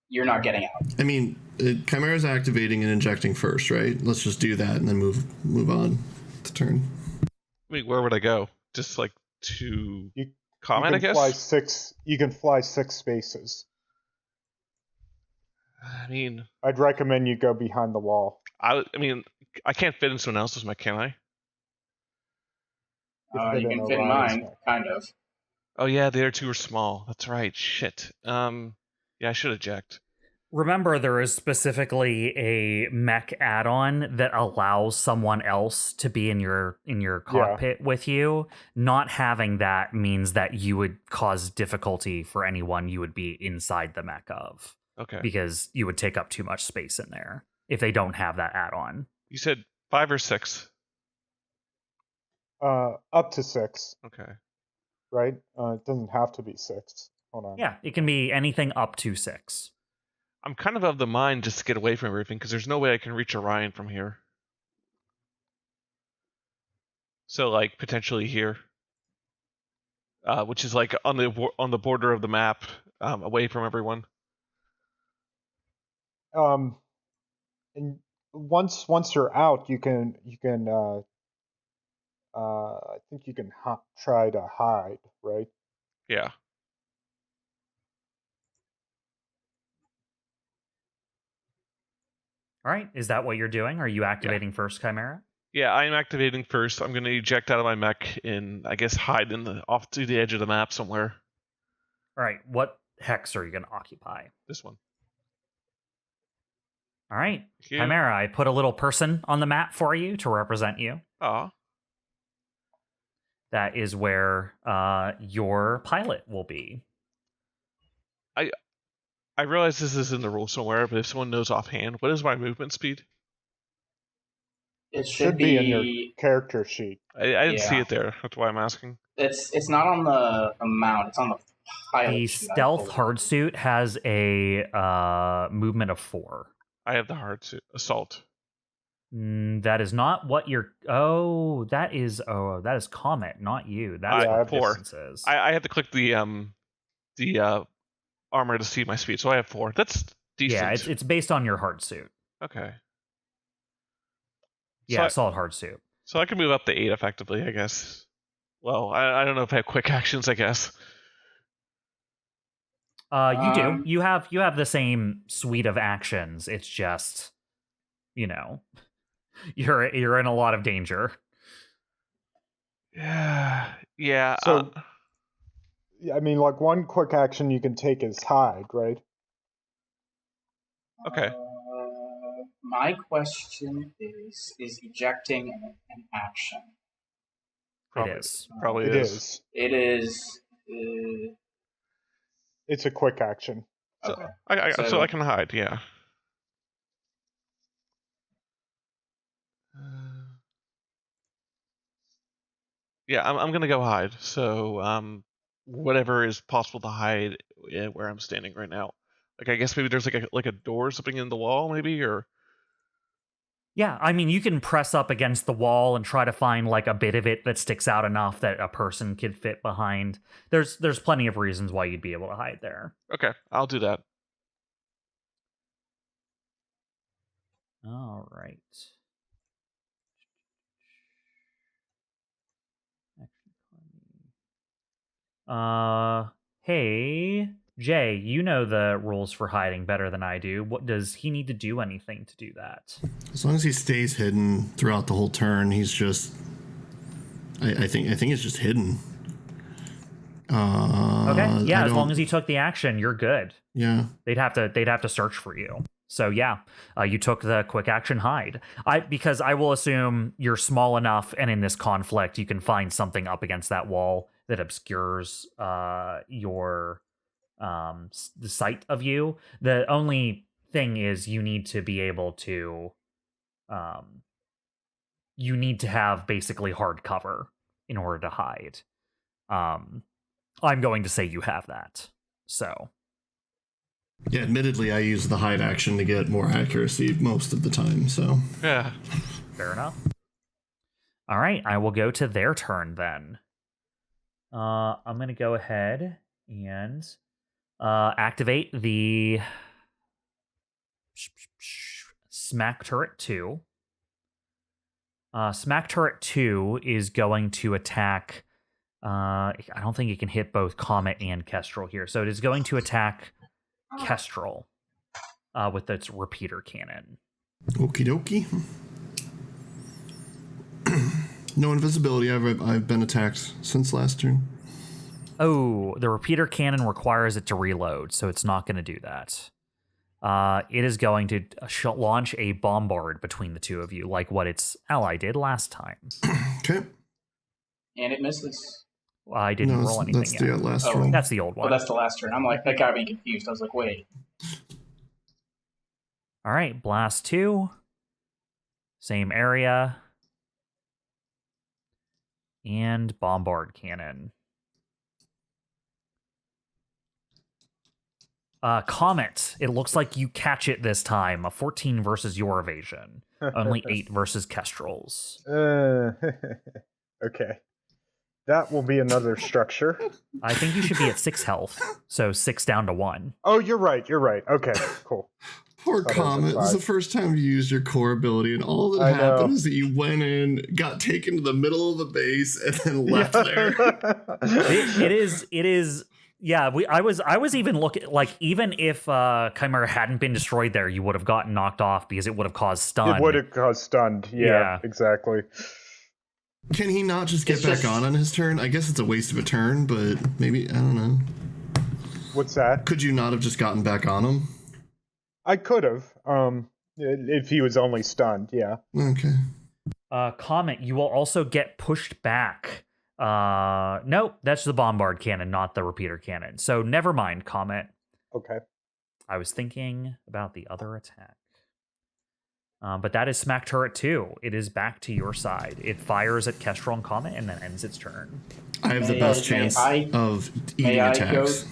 You're not getting out. I mean, Chimera's activating and injecting first, right? Let's just do that and then move on to turn. I mean, where would I go? Just like to COMET, I guess? You can fly 6 spaces. I mean, I'd recommend you go behind the wall. I mean, I can't fit in someone else's mech, can I? You can fit in mine, kind of. Oh yeah, the other 2 are small. That's right. Shit. Yeah, I should eject. Remember, there is specifically a mech add-on that allows someone else to be in your cockpit with you. Not having that means that you would cause difficulty for anyone you would be inside the mech of. Okay. Because you would take up too much space in there if they don't have that add-on. You said 5 or 6? Up to 6. Okay. Right? It doesn't have to be 6. Hold on. Yeah, it can be anything up to 6. I'm kind of the mind just to get away from everything because there's no way I can reach Orion from here. So, like, potentially here. which is like on the border of the map, away from everyone. And once you're out, you can I think you can try to hide, right? Yeah. All right. Is that what you're doing? Are you activating first, Chimera? Yeah, I'm activating first. I'm going to eject out of my mech and I guess hide off to the edge of the map somewhere. All right. What hex are you going to occupy? This one. All right. You. Chimera, I put a little person on the map for you to represent you. Aw. That is where your pilot will be. I realize this is in the rules somewhere, but if someone knows offhand, what is my movement speed? It Should be in your character sheet. I didn't see it there. That's why I'm asking. It's not on the amount. It's on the pilot The sheet, stealth hard suit has a movement of 4. I have the hard suit. Assault. That is not what you're. That is COMET, not you. That's Yeah, what I have the 4. difference is. I have to click the armor to see my speed, so I have 4. That's decent. Yeah, it's based on your hard suit. Okay. Yeah, solid hard suit. So I can move up to 8 effectively, I guess. Well, I don't know if I have quick actions, I guess. You do. You have the same suite of actions. It's just, you're in a lot of danger. Yeah. Yeah. So, I mean, like one quick action you can take is hide, right? Okay. My question is ejecting an action? Probably, it is. Probably It is. is. It is. It's a quick action. So, Okay. so I can hide, yeah. Yeah, I'm gonna go hide. So whatever is possible to hide where I'm standing right now. Like I guess maybe there's like a door or something in the wall, maybe, or. Yeah, I mean, you can press up against the wall and try to find like a bit of it that sticks out enough that a person could fit behind. There's plenty of reasons why you'd be able to hide there. Okay, I'll do that. All right. Hey, Jay, you know the rules for hiding better than I do. What does he need to do anything to do that? As long as he stays hidden throughout the whole turn, he's just. I think it's just hidden. Okay, yeah. As long as you took the action, you're good. Yeah. They'd have to search for you. So yeah, you took the quick action hide. Because I will assume you're small enough, and in this conflict, you can find something up against that wall that obscures your the sight of you. The only thing is you need to be able to you need to have basically hard cover in order to hide. I'm going to say you have that. So yeah, admittedly I use the hide action to get more accuracy most of the time, so Yeah. fair enough. All right, I will go to their turn then. I'm going to go ahead and activate the Smack Turret 2. Smack Turret 2 is going to attack... I don't think it can hit both Comet and Kestrel here. So it is going to attack Kestrel with its repeater cannon. Okie dokie. No invisibility. I've been attacked since last turn. Oh, the repeater cannon requires it to reload, so it's not going to do that. It is going to launch a bombard between the two of you, like what its ally did last time. Okay. And it misses. I didn't roll anything that's yet. the last roll. That's the old one. Oh, that's the last turn. I'm like, that got me confused. I was like, wait. All right, blast 2. Same area. And bombard cannon. Comet, it looks like you catch it this time. A 14 versus your evasion. Only 8 versus Kestrel's. Okay. That will be another structure. I think you should be at 6 health, so 6 down to 1. Oh, you're right. Okay, cool. Poor Comet. This is the first time you used your core ability, and all that happened is that you went in, got taken to the middle of the base, and then left there. It is. Yeah, I was even looking, like, even if Chimera hadn't been destroyed there, you would have gotten knocked off because it would have caused stun. It would have caused stunned. Yeah, exactly. Can he not just get back on his turn? I guess it's a waste of a turn, but maybe, I don't know. What's that? Could you not have just gotten back on him? I could have, if he was only stunned, yeah. Okay. Comet, you will also get pushed back. Nope, that's the bombard cannon, not the repeater cannon. So never mind, Comet. Okay. I was thinking about the other attack. But that is Smack Turret 2. It is back to your side. It fires at KESTRAL and Comet and then ends its turn. I have the best chance of eating attacks.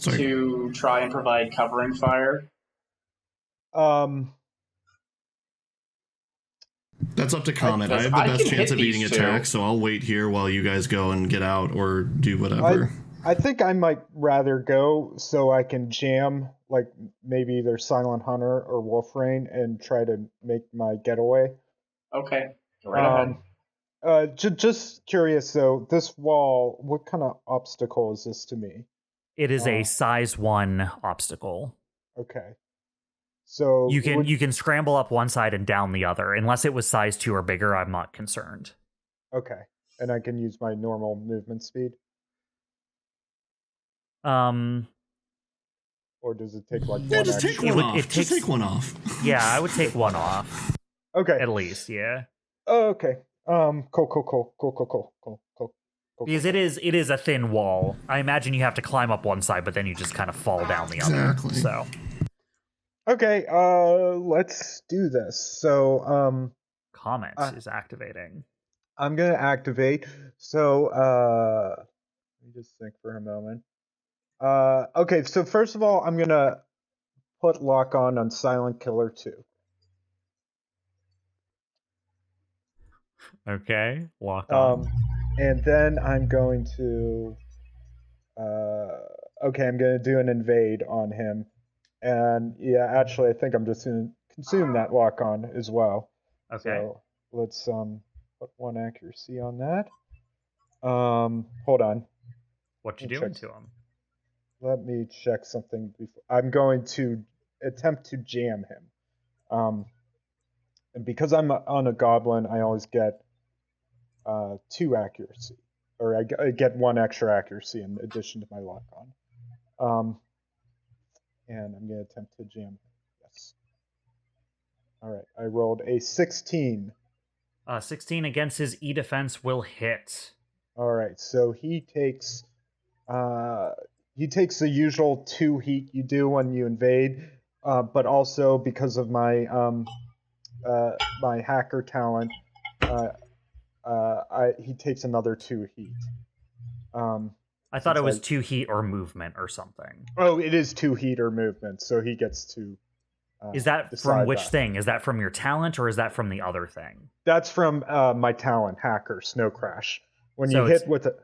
To try and provide covering fire? That's up to Comet. I have the best chance of eating attacks, so I'll wait here while you guys go and get out or do whatever. I think I might rather go so I can jam, like, maybe either Silent Hunter or Wolfrain and try to make my getaway. Okay, go right ahead. Just curious, though, this wall, what kind of obstacle is this to me? It is a size 1 obstacle. Okay. So you can scramble up one side and down the other. Unless it was size 2 or bigger, I'm not concerned. Okay. And I can use my normal movement speed? Or does it take like one just take one off. Just take one off. Yeah, I would take one off. Okay. At least, yeah. Oh, okay. Cool. Because it is a thin wall. I imagine you have to climb up one side, but then you just kind of fall down the other. So. Okay, let's do this. So, Comet is activating. I'm gonna activate. So, let me just think for a moment. Okay, so first of all, I'm gonna put lock on Silent Killer 2. Okay, lock on. And then I'm going to, okay, I'm gonna do an invade on him. And yeah, actually, I think I'm just going to consume that lock on as well. Okay. So let's put 1 accuracy on that. Hold on. What you doing to him? Let me check something before. I'm going to attempt to jam him. And because I'm on a goblin, I always get 2 accuracy, or I get 1 extra accuracy in addition to my lock on. And I'm going to attempt to jam him. Yes. All right. I rolled a 16. 16 against his E defense will hit. All right. So he takes the usual 2 heat you do when you invade, but also because of my my hacker talent, he takes another 2 heat. I thought it was 2 heat or movement or something. Oh, it is 2 heat or movement, so he gets to. Is that from which thing? Is that from your talent or is that from the other thing? That's from my talent, Hacker, Snow Crash. When you hit with a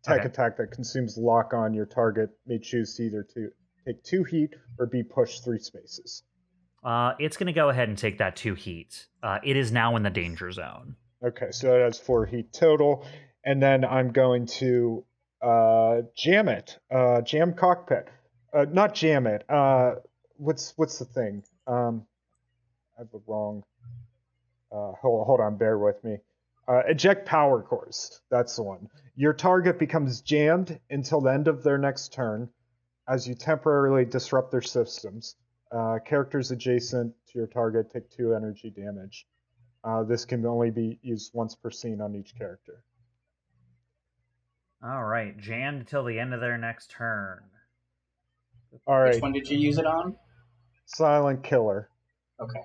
tech attack that consumes lock on, your target may choose to either take 2 heat or be pushed 3 spaces. It's going to go ahead and take that 2 heat. It is now in the danger zone. Okay, so it has 4 heat total. And then I'm going to jam it. Jam cockpit. Not jam it. What's the thing? I have the wrong. Hold on, bear with me. Eject power cores. That's the one. Your target becomes jammed until the end of their next turn, as you temporarily disrupt their systems. Characters adjacent to your target take 2 energy damage. This can only be used once per scene on each character. All right, jammed until the end of their next turn. All right. Which one did you use it on? Silent Killer. Okay.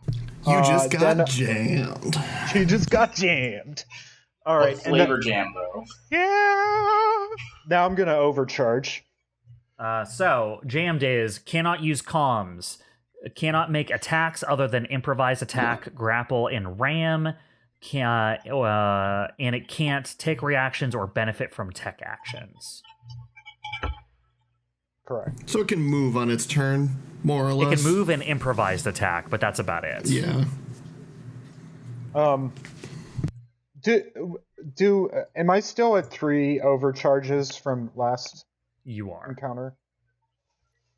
You just got jammed. You just got jammed. All right. What flavor jam, though? Yeah. Now I'm going to overcharge. So, jammed is cannot use comms, cannot make attacks other than improvise attack, grapple, and ram, and it can't take reactions or benefit from tech actions. Correct. So it can move on its turn, more or less. It can move and improvised attack, but that's about it. Yeah. Am I still at 3 overcharges from last You are. encounter?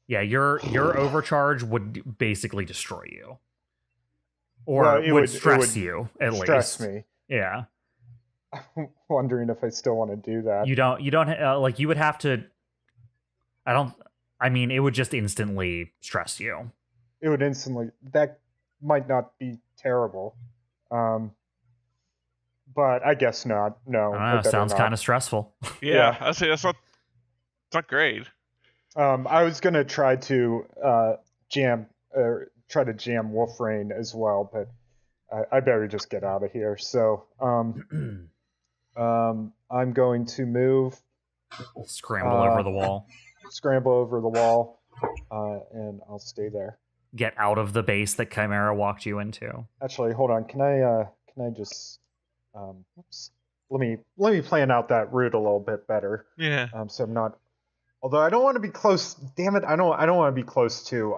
Yeah, your overcharge would basically destroy you, or Well, would stress you at least. Stress me. Yeah. I'm wondering if I still want to do that. You don't like you would have to. I mean, it would just instantly stress you. It would instantly. That might not be terrible. But I guess not. No. I don't know, sounds kind of stressful. Yeah, I'd say it's not great. I was gonna try to jam Wolfrain as well, but I better just get out of here. So I'm going to move, Scramble over the wall. Scramble over the wall, and I'll stay there. Get out of the base that Chimera walked you into. Actually, hold on. Can I just oops. Let me plan out that route a little bit better. Yeah. So I'm not. Although I don't want to be close. Damn it! I don't want to be close to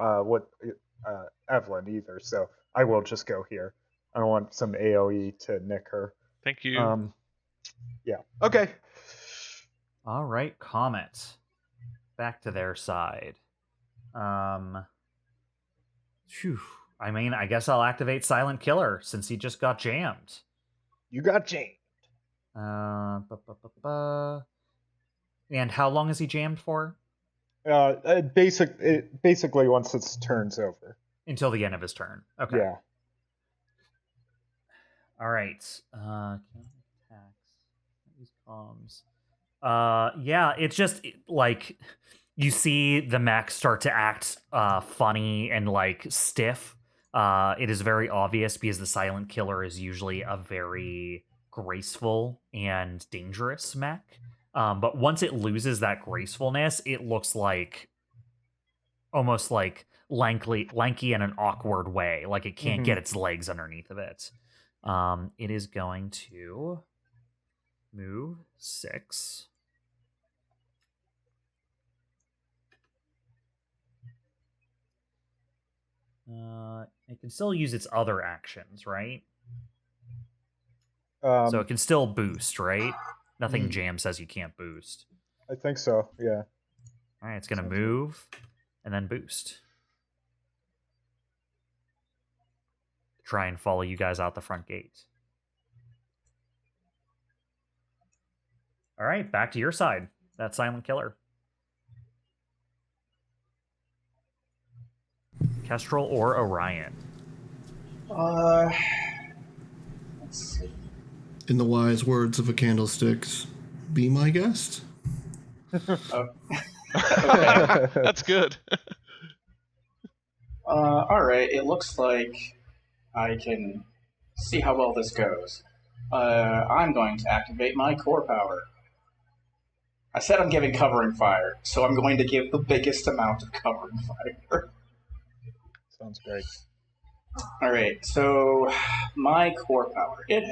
Evelene either. So I will just go here. I don't want some AOE to nick her. Thank you. Yeah. Okay. All right, Comet. Back to their side. Phew. I mean, I guess I'll activate Silent Killer since he just got jammed. You got jammed. And how long is he jammed for? Basically once its turn's over. Until the end of his turn. Okay. Yeah. All right. Use comms. Yeah, it's just like you see the mech start to act funny and like stiff. It is very obvious because the Silent Killer is usually a very graceful and dangerous mech. But once it loses that gracefulness, it looks like almost like lanky in an awkward way. Like it can't get its legs underneath of it. It is going to move 6. It can still use its other actions, right? So it can still boost, right? Nothing Jam says you can't boost. I think so, yeah. All right, it's going to move and then boost. Try and follow you guys out the front gate. All right, back to your side. That Silent Killer. Kestrel or Orion? Let's see. In the wise words of a candlesticks, be my guest. Okay. That's good. All right. It looks like I can see how well this goes. I'm going to activate my core power. I said I'm giving covering fire, so I'm going to give the biggest amount of covering fire. Sounds great. All right. So my core power. It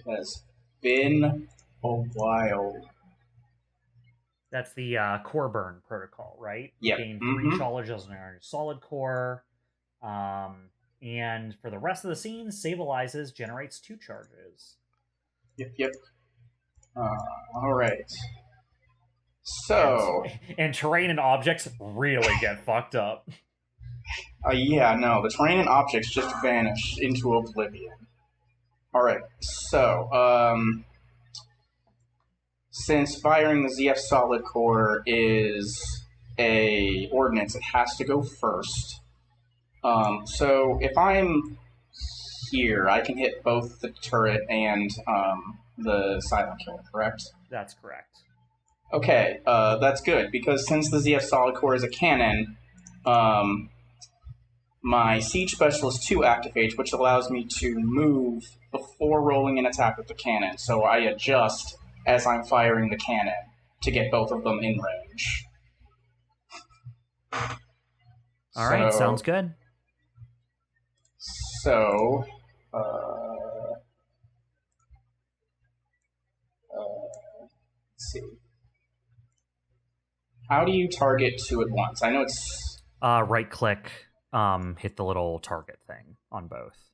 has been a while. That's the core burn protocol, right? Yep. Gain 3 charges on your solid core. And for the rest of the scene, stabilizes, generates 2 charges. Yep. All right. So... And terrain and objects really get fucked up. Yeah, no, the terrain and objects just vanish into oblivion. Alright, so, since firing the ZF solid core is a ordnance, it has to go first. So if I'm here, I can hit both the turret and the silent killer, correct? That's correct. Okay, that's good, because since the ZF solid core is a cannon, my Siege Specialist 2 activates, which allows me to move before rolling an attack with the cannon. So I adjust as I'm firing the cannon to get both of them in range. All right, sounds good. So, see. How do you target two at once? I know it's... Right click, hit the little target thing on both.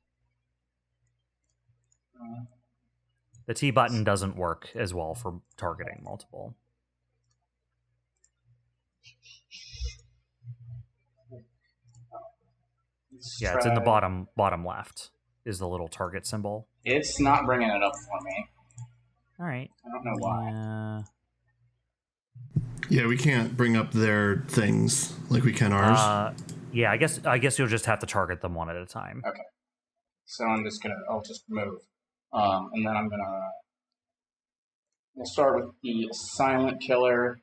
The T button doesn't work as well for targeting multiple. Yeah, it's in the bottom left is the little target symbol. It's not bringing it up for me. All right. I don't know why. Yeah, we can't bring up their things like we can ours. Yeah, I guess you'll just have to target them one at a time. Okay. So I'll just move. And then we'll start with the silent killer.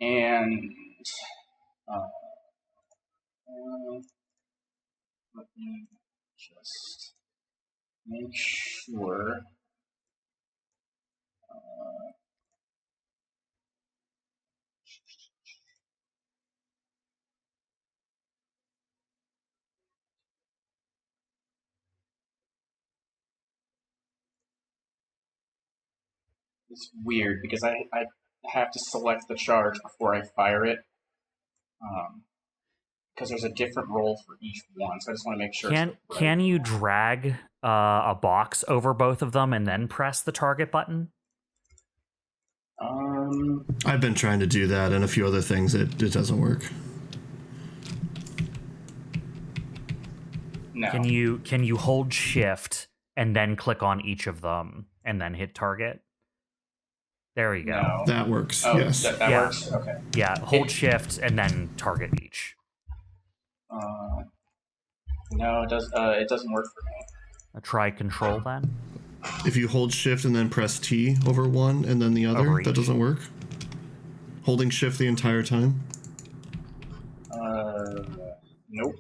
And let me just make sure. It's weird because I have to select the charge before I fire it. Because there's a different roll for each one, so I just want to make sure. Can you drag a box over both of them and then press the target button? I've been trying to do that and a few other things. It doesn't work. No. Can you hold shift and then click on each of them and then hit target? There we go. No. That works. Oh, yes. That works. Okay. Yeah, hold shift and then target each. No, it doesn't work for me. Try control then. If you hold shift and then press T over one and then the other, that doesn't work. Holding shift the entire time. Nope.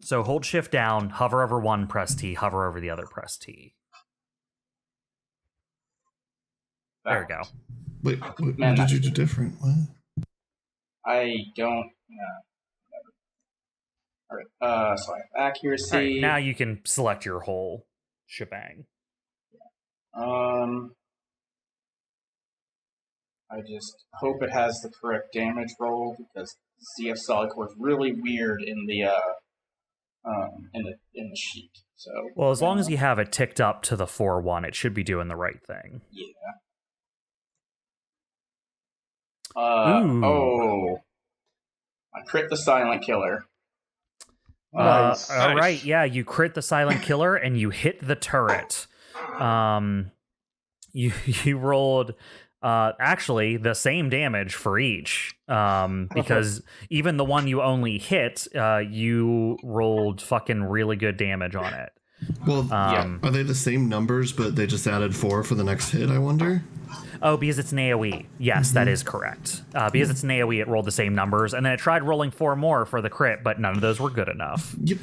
So hold shift down, hover over one, press T, hover over the other, press T. There we go. Wait, what did you do different? What? I don't. All right. So I have accuracy. All right, now you can select your whole shebang. I just hope it has the correct damage roll because ZF Solid Core is really weird in the sheet. So well, as long as you have it ticked up to the 4-1, it should be doing the right thing. Yeah. Ooh. Oh. I crit the silent killer. Nice. All right, yeah, you crit the silent killer and you hit the turret. You rolled actually the same damage for each, because even the one you only hit, you rolled fucking really good damage on it. Well, are they the same numbers, but they just added 4 for the next hit, I wonder? Oh, because it's an AoE. Yes, that is correct. Because it's an AoE, it rolled the same numbers, and then it tried rolling 4 more for the crit, but none of those were good enough. Yep.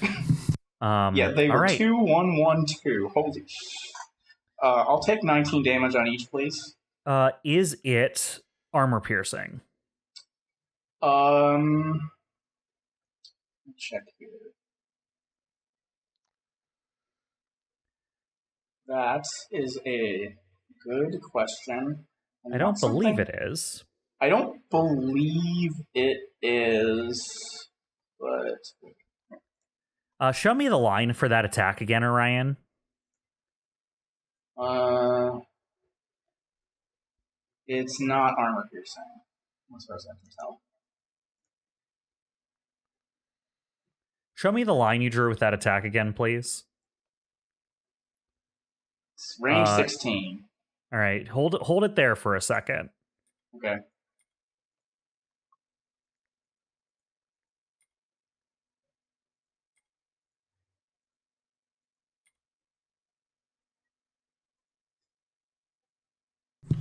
Yeah, they were 2, 1, 1, 2. Holy I'll take 19 damage on each, please. Is it armor piercing? Let me check here. That is a good question. I don't believe it is. I don't believe it is, but... Show me the line for that attack again, Orion. It's not armor piercing, as far as I can tell. Show me the line you drew with that attack again, please. It's range 16. All right, hold it there for a second. Okay.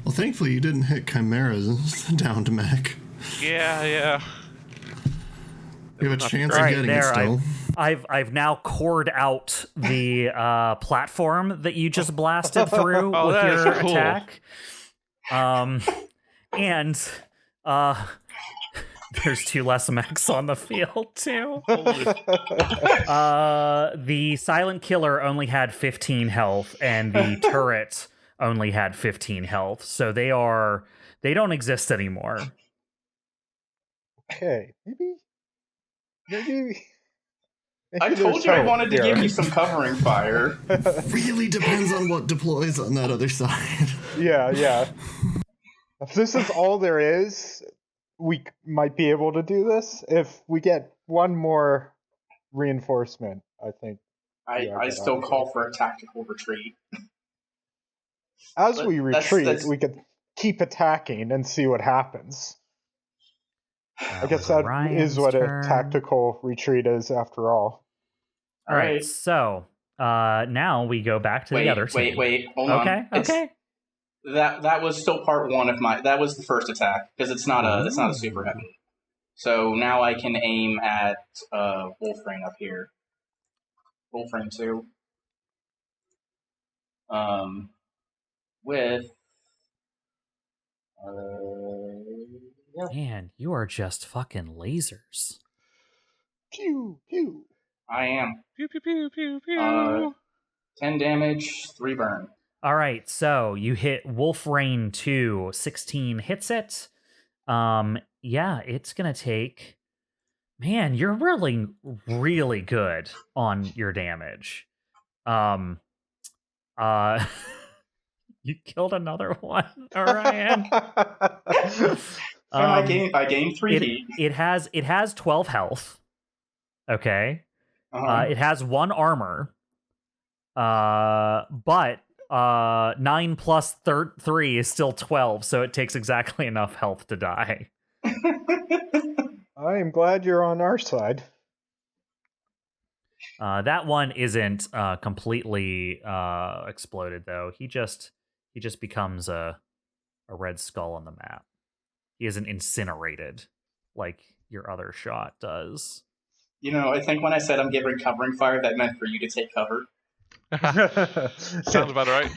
Well, thankfully you didn't hit Chimera's downed mech. Yeah. You have a chance of getting it still. I've now cored out the platform that you just blasted through with your attack. And there's 2 less mechs on the field too. The silent killer only had 15 health, and the turret only had 15 health. So they don't exist anymore. Okay, maybe I told you I wanted to give you some covering fire. Really depends on what deploys on that other side. Yeah. If this is all there is, we might be able to do this. If we get one more reinforcement, I think. I still call for a tactical retreat. As we retreat, we could keep attacking and see what happens. I guess that is what a tactical retreat is, after all. All right, so now we go back to the other team. Wait, hold on. Okay. That was still part one of my. That was the first attack because it's not a super heavy. So now I can aim at Wolfrain up here. Wolfrain 2. With yeah. Man, you are just fucking lasers. Pew pew. I am. Pew pew pew pew pew. 10 damage, 3 burn. All right, so you hit Wolfrain 2, 16 hits it. Yeah, it's gonna take. Man, you're really, really good on your damage. You killed another one, Orion. I gained 3 heat. It has 12 health. Okay. It has 1 armor. But 9 plus 3 is still 12, so it takes exactly enough health to die. I am glad you're on our side. That one isn't completely exploded, though. He just becomes a red skull on the map. He isn't incinerated like your other shot does. You know, I think when I said I'm giving covering fire, that meant for you to take cover. Sounds about right.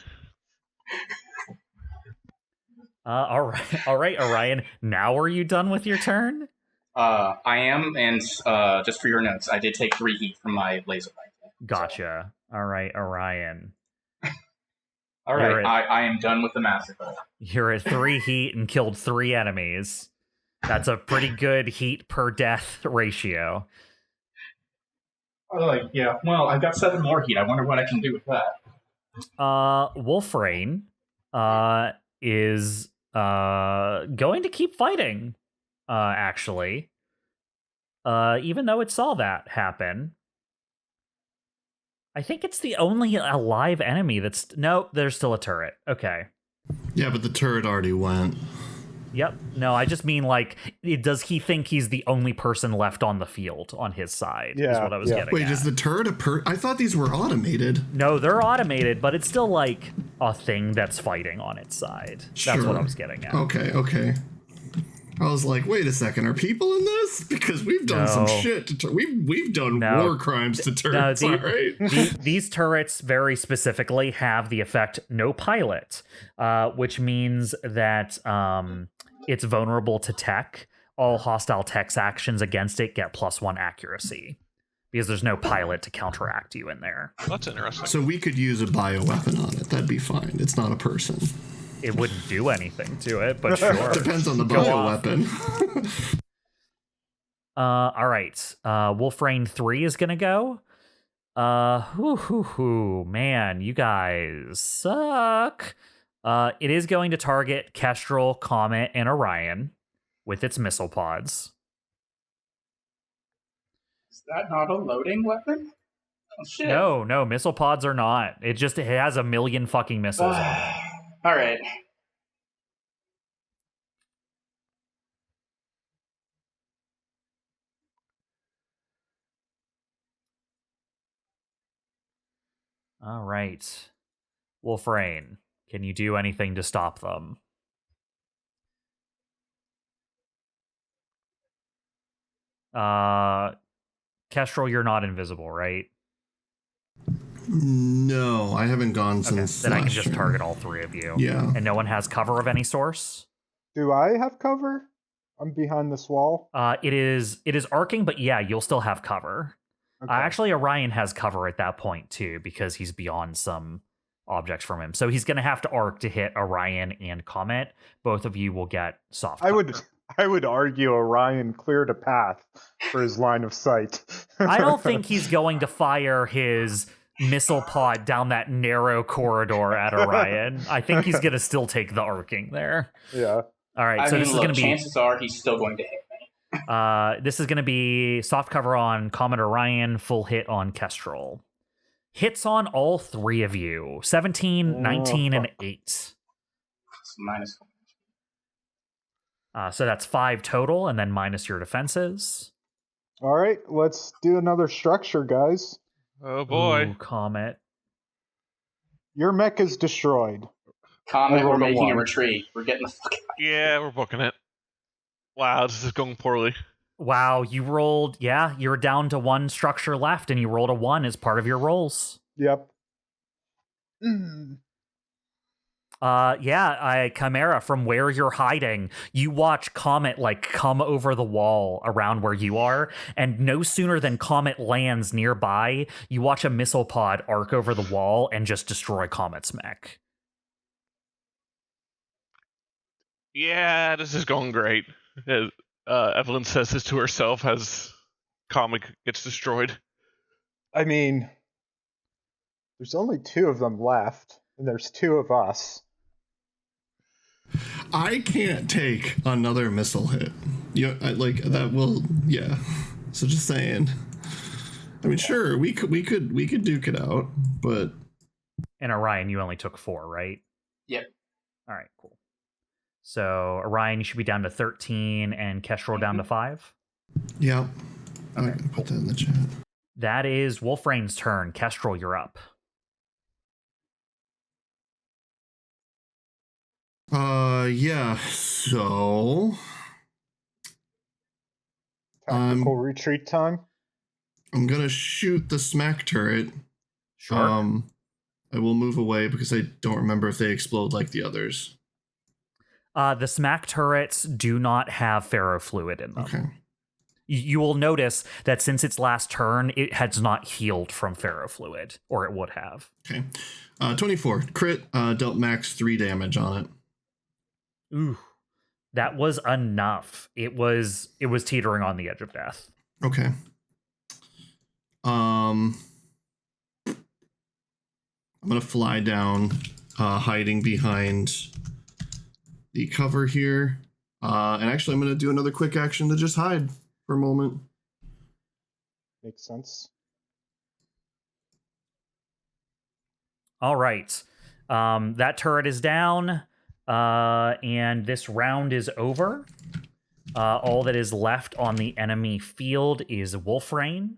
All right, Orion. Now are you done with your turn? I am, and just for your notes, I did take 3 heat from my laser rifle. Gotcha. So. All right, Orion. All right, I am done with the massacre. You're at 3 heat and killed 3 enemies. That's a pretty good heat per death ratio. Yeah. Well, I've got 7 more heat. I wonder what I can do with that. Wolfrain is going to keep fighting. Actually, even though it saw that happen. I think it's the only alive enemy that's... Nope, there's still a turret. Okay. Yeah, but the turret already went. Yep. No, I just mean, like, does he think he's the only person left on the field on his side? Yeah, is what I was getting Wait, at. is the turret I thought these were automated. No, they're automated, but it's still, like, a thing that's fighting on its side. Sure. That's what I was getting at. Okay. I was like, wait a second, are people in this? Because we've done some shit to we've done war crimes to turrets, all right? These turrets very specifically have the effect no pilot, which means that it's vulnerable to tech. All hostile tech's actions against it get +1 accuracy. Because there's no pilot to counteract you in there. That's interesting. So we could use a bioweapon on it. That'd be fine. It's not a person. It wouldn't do anything to it, but sure. Depends on the bioweapon. All right. Wolfrain 3 is going to go. Man, you guys suck. It is going to target KESTRAL, COMET, and Orion with its missile pods. Is that not a loading weapon? Oh, shit. No, missile pods are not. It has a million fucking missiles on it. All right. All right. Wolfrain, can you do anything to stop them? KESTRAL, you're not invisible, right? No, I haven't gone since. Then I can just target all 3 of you. Yeah. And no one has cover of any source? Do I have cover? I'm behind this wall. It is arcing, but yeah, you'll still have cover. Okay. Actually, Orion has cover at that point too, because he's beyond some objects from him. So he's going to have to arc to hit Orion and Comet. Both of you will get soft. I would argue Orion cleared a path for his line of sight. I don't think he's going to fire his missile pod down that narrow corridor at Orion. I think he's going to still take the arcing there. Yeah. All right, I so mean, this is look, going to be... chances are he's still going to hit me. This is going to be soft cover on Comet Orion, full hit on Kestrel. Hits on all three of you. 17, 19, and 8. It's -4. So that's 5 total, and then minus your defenses. All right, let's do another structure, guys. Oh boy. Ooh, Comet. Your mech is destroyed. Comet, we're rolled a making a 1. retreat. We're getting the fuck out. Yeah, we're booking it. Wow, this is going poorly. Wow, you rolled... Yeah, you're down to 1 structure left, and you rolled a 1 as part of your rolls. Yep. Chimera, from where you're hiding, you watch Comet like come over the wall around where you are, and no sooner than Comet lands nearby, you watch a missile pod arc over the wall and just destroy Comet's mech. Yeah, this is going great. Evelene says this to herself as Comet gets destroyed. I mean, there's only 2 of them left, and there's 2 of us. I can't take another missile hit. That will, yeah. So just saying. I mean, sure, we could duke it out, but... And Orion, you only took 4, right? Yep. All right, cool. So Orion, you should be down to 13, and Kestrel down to 5. Yeah. Okay, I can put that in the chat. That is Wolfrane's turn. Kestrel, you're up. Yeah, so... Tactical retreat time? I'm gonna shoot the smack turret. Sure. I will move away because I don't remember if they explode like the others. The smack turrets do not have ferrofluid in them. Okay. You will notice that since its last turn, it has not healed from ferrofluid, or it would have. Okay. 24. Crit, dealt max 3 damage on it. Ooh. That was enough. It was teetering on the edge of death. Okay. I'm gonna fly down, hiding behind the cover here. And actually I'm gonna do another quick action to just hide for a moment. Makes sense. All right. That turret is down, and this round is over. All that is left on the enemy field is Wolfrane.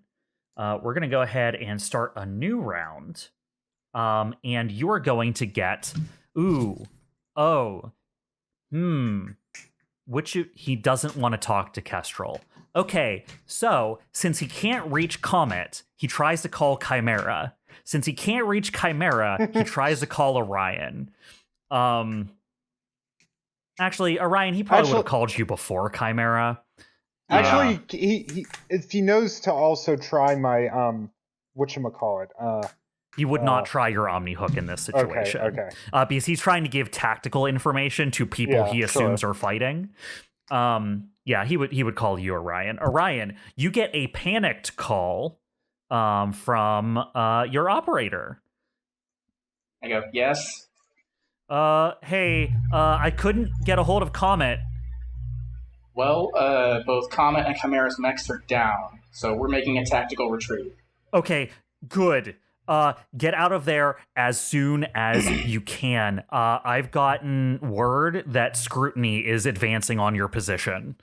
We're going to go ahead and start a new round. And you are going to get... He doesn't want to talk to Kestrel. Okay, so since he can't reach Comet, he tries to call Chimera. Since he can't reach Chimera, he tries to call Orion. Actually, Orion, he probably would have called you before Chimera. Actually, he if he knows to also try my whatchamacallit. He would not try your Omni Hook in this situation. Okay. Because he's trying to give tactical information to people he assumes are fighting. He would call you Orion. Orion, you get a panicked call from your operator. I go, yes. Hey, I couldn't get a hold of Comet. Well, both Comet and Chimera's mechs are down, so we're making a tactical retreat. Okay, good. Get out of there as soon as you can. I've gotten word that scrutiny is advancing on your position.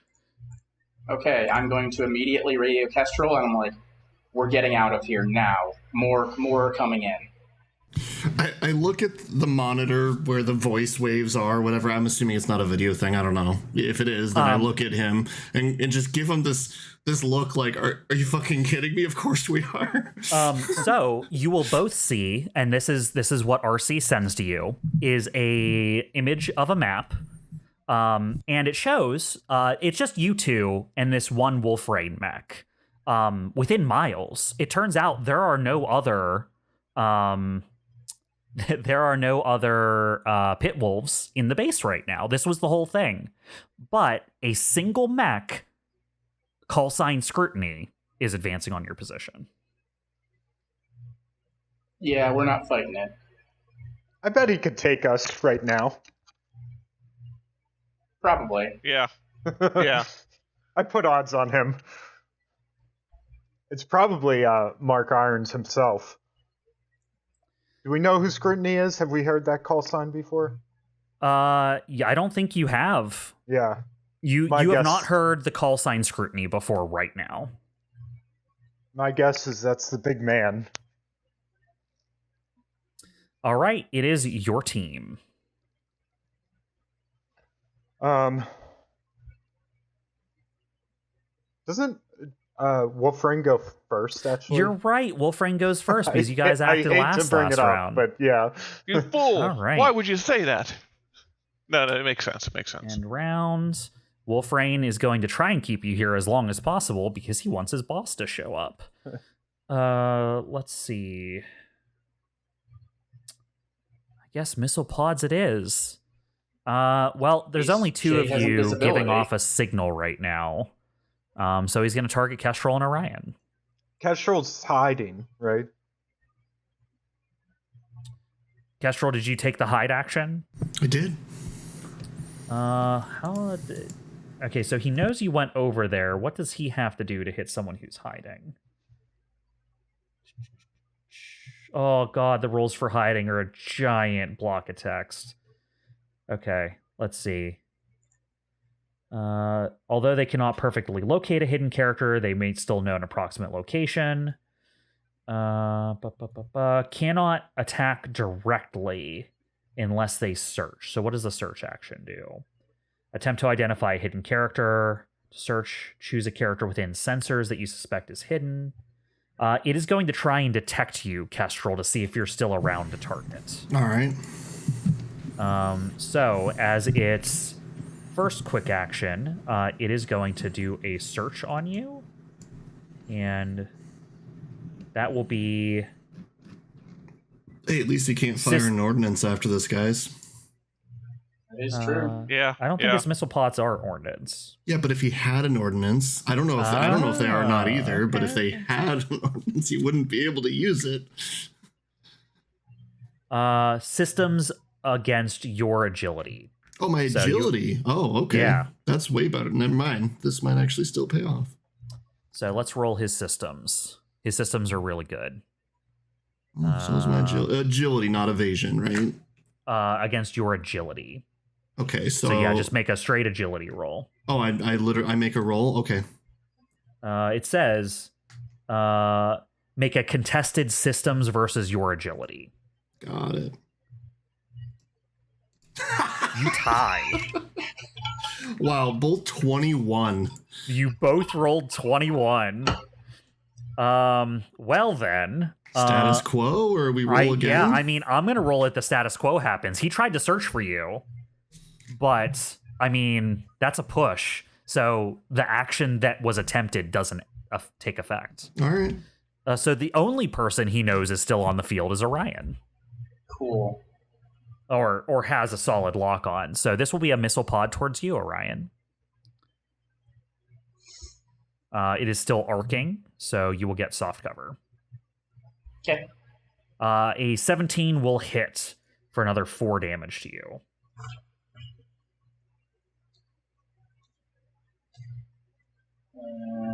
Okay, I'm going to immediately radio Kestrel, and I'm like, we're getting out of here now. More are coming in. I look at the monitor where the voice waves are, whatever. I'm assuming it's not a video thing. I don't know. If it is, then I look at him and just give him this look like, are you fucking kidding me? Of course we are. So you will both see, and this is what RC sends to you, is a image of a map. And it shows it's just you two and this one Wolfrane mech. within miles. It turns out there are no other there are no other pit wolves in the base right now. This was the whole thing. But a single mech, call sign Scrutiny, is advancing on your position. Yeah, we're not fighting it. I bet he could take us right now. Probably. Yeah. Yeah. I put odds on him. It's probably Mark Irons himself. Do we know who Scrutiny is? Have we heard that call sign before? Yeah, I don't think you have. Yeah. You My have guess- not heard the call sign Scrutiny before right now. My guess is that's the big man. All right, it is your team. Doesn't Wolfring go first, actually? You're right. Wolfring goes first because you guys I acted hate last to bring it up, round. but yeah. You fool! All right. Why would you say that? No, it makes sense. It makes sense. And round. Wolfrain is going to try and keep you here as long as possible because he wants his boss to show up. Let's see. I guess missile pods it is. Well, there's only two of Jay has you invisibility. giving off a signal right now. So he's going to target Kestrel and Orion. Kestrel's hiding, right? Kestrel, did you take the hide action? I did. Okay, so he knows you went over there. What does he have to do to hit someone who's hiding? Oh god, the rules for hiding are a giant block of text. Okay, let's see. Although they cannot perfectly locate a hidden character, they may still know an approximate location. Cannot attack directly unless they search. So what does the search action do? Attempt to identify a hidden character. Search. Choose a character within sensors that you suspect is hidden. It is going to try and detect you, Kestrel, to see if you're still around to target. All right. So as its first quick action, it is going to do a search on you. And that will be... Hey, at least he can't fire an ordnance after this, guys. That is true. Yeah. I don't think his missile pods are ordnance. Yeah, but if he had an ordnance, I don't know if they are or not either. But if they had an ordnance, he wouldn't be able to use it. Systems against your agility. Oh, my So agility. Oh, okay. Yeah. That's way better. Never mind. This might actually still pay off. So let's roll his systems. His systems are really good. So is my agility, not evasion, right? Against your agility. Okay, so So yeah, just make a straight agility roll. Oh, I make a roll. Okay. It says, make a contested systems versus your agility. Got it. You tie. Wow, both 21. You both rolled 21. Well then. Status quo, or we roll again? Yeah, I mean, I'm gonna roll it. The status quo happens. He tried to search for you, but I mean, that's a push. So the action that was attempted doesn't take effect. All right. So the only person he knows is still on the field is Orion, Cool. or has a solid lock on. So this will be a missile pod towards you, Orion. It is still arcing, so you will get soft cover. Okay. A 17 will hit for another 4 damage to you.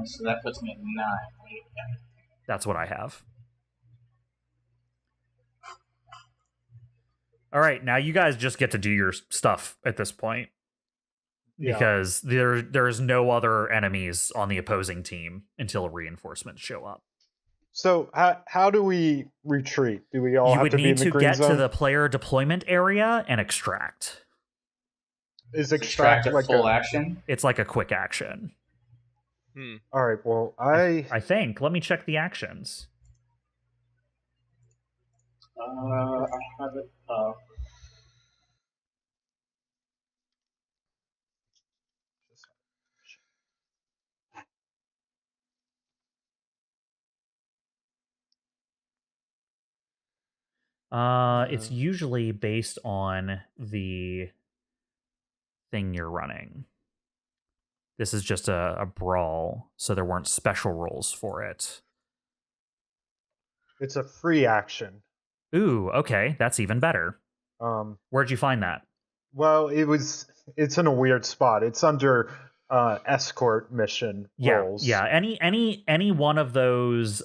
So that puts me at 9. Right? That's what I have. All right, now you guys just get to do your stuff at this point. Yeah. Because there's no other enemies on the opposing team until reinforcements show up. So how do we retreat? Do we all You have would to be in need the to green get zone? to the player deployment area and extract. Is Extract extract a like full action. It's like a quick action. All right. Well, I I think. Let me check the actions. I have it. It's usually based on the thing you're running. This is just a brawl, so there weren't special rolls for it. It's a free action. Ooh, okay, that's even better. Where'd you find that? Well, it's in a weird spot. It's under escort mission roles. Yeah. Any one of those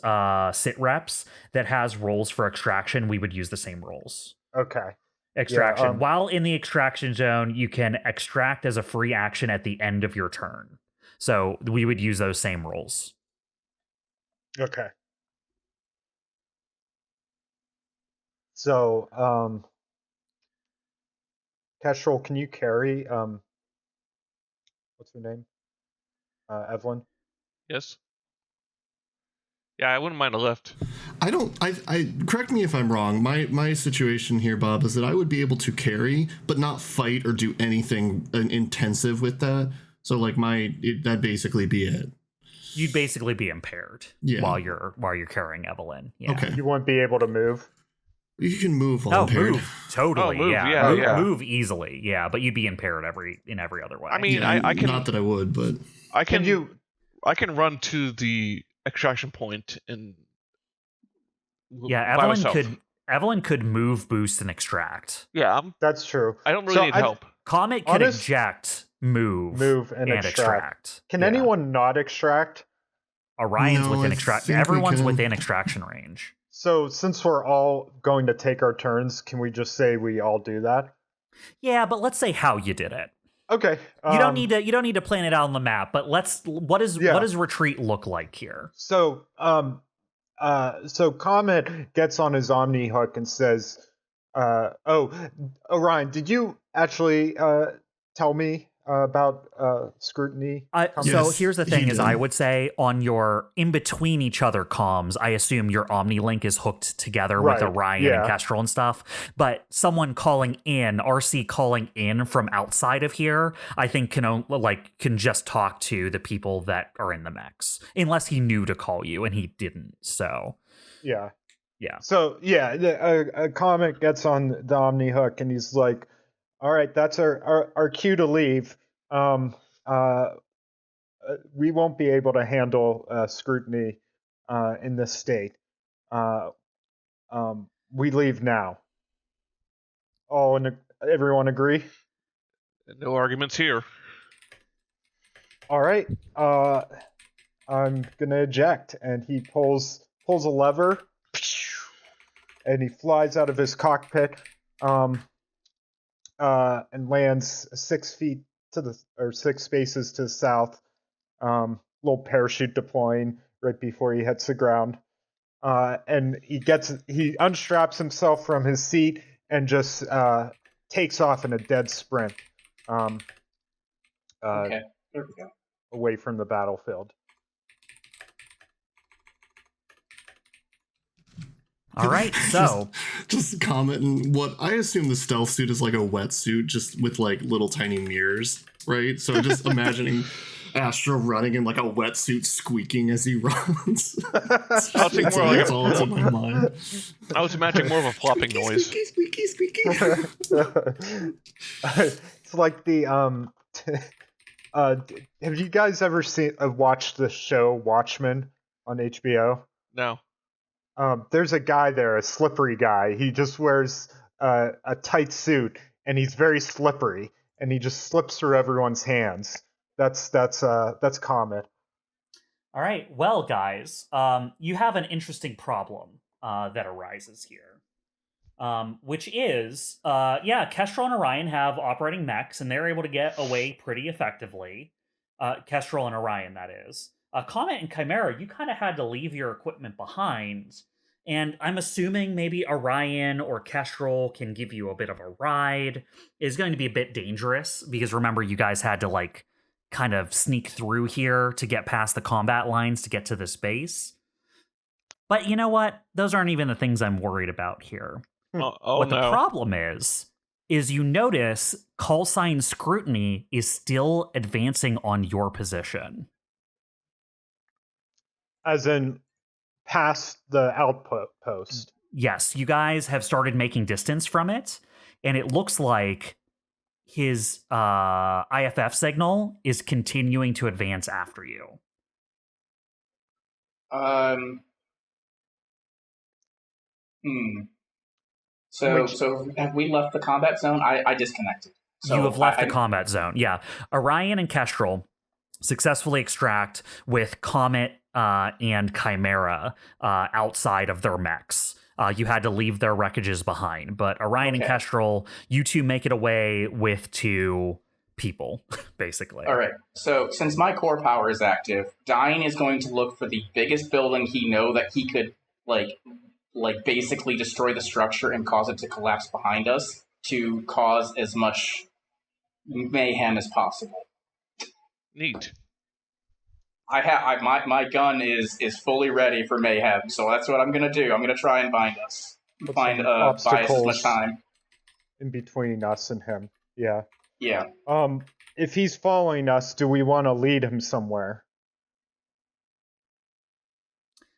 sit reps that has rolls for extraction, we would use the same rolls. Okay. Extraction. Yeah, While in the extraction zone, you can extract as a free action at the end of your turn. So we would use those same rolls. Okay. So, KESTRAL, can you carry what's her name? Evelene? Yes. Yeah, I wouldn't mind a lift. I correct me if I'm wrong. My situation here, Bob, is that I would be able to carry, but not fight or do anything intensive with that. So like that'd basically be it. You'd basically be impaired while you're carrying Evelene. Yeah. Okay. You won't be able to move? You can move while impaired. Move. Totally. Move, yeah. Move easily. Yeah, but you'd be impaired in every other way. I mean, Yeah, I can. Not that I would, but I can run to the extraction point and. Yeah, Evelene could move, boost, and extract. Yeah, That's true. I don't really need help. COMET can eject, move, and extract. Can Yeah. anyone not extract? Orion's No, within I extraction. think we Everyone's can. within extraction range. So since we're all going to take our turns, can we just say we all do that? Yeah, but let's say how you did it. Okay. You don't need to plan it out on the map, but what does retreat look like here? So COMET gets on his Omni hook and says, Orion, did you actually tell me about scrutiny? So here's the thing: is I would say on your in between each other comms, I assume your Omni link is hooked together with Orion and KESTRAL and stuff. But someone calling in, RC calling in from outside of here, I think can just talk to the people that are in the mechs, unless he knew to call you and he didn't. So yeah. So a COMET gets on the Omni hook and he's like, all right, that's our cue to leave. We won't be able to handle scrutiny in this state. We leave now. Oh, and everyone agree? No arguments here. All right. I'm gonna eject, and he pulls a lever, and he flies out of his cockpit. And lands 6 spaces to the south. Little parachute deploying right before he hits the ground. And he unstraps himself from his seat and just takes off in a dead sprint. Okay, there we go. Away from the battlefield. all right, so just commenting what I assume the stealth suit is like a wetsuit, just with like little tiny mirrors, right? So just imagining Astro running in like a wetsuit, squeaking as he runs. That's all that's in my mind. I was imagining more of a flopping noise. Squeaky. It's like the have you guys ever watched the show Watchmen on HBO? No. There's a guy there, a slippery guy. He just wears a tight suit, and he's very slippery, and he just slips through everyone's hands. That's COMET. all right. Well, guys, you have an interesting problem that arises here, which is, KESTRAL and Orion have operating mechs, and they're able to get away pretty effectively. KESTRAL and Orion, that is. COMET and CHIMERA, you kind of had to leave your equipment behind, and I'm assuming maybe Orion or KESTRAL can give you a bit of a ride. It's going to be a bit dangerous, because remember, you guys had to, kind of sneak through here to get past the combat lines to get to this base. But you know what? Those aren't even the things I'm worried about here. What the problem is you notice call sign scrutiny is still advancing on your position. As in past the outpost. yes, you guys have started making distance from it, and it looks like his IFF signal is continuing to advance after you. So have we left the combat zone? I disconnected. So you have left the combat zone. Yeah. Orion and KESTRAL successfully extract with COMET and CHIMERA outside of their mechs. You had to leave their wreckages behind. But Orion and KESTRAL, you two make it away with 2 people, basically. All right. So since my core power is active, Dyne is going to look for the biggest building he know that he could, like basically destroy the structure and cause it to collapse behind us to cause as much mayhem as possible. Neat. My gun is fully ready for mayhem, so that's what I'm gonna do. I'm gonna try and bind us. Buy us as much time in between us and him. Yeah. Yeah. If he's following us, do we want to lead him somewhere?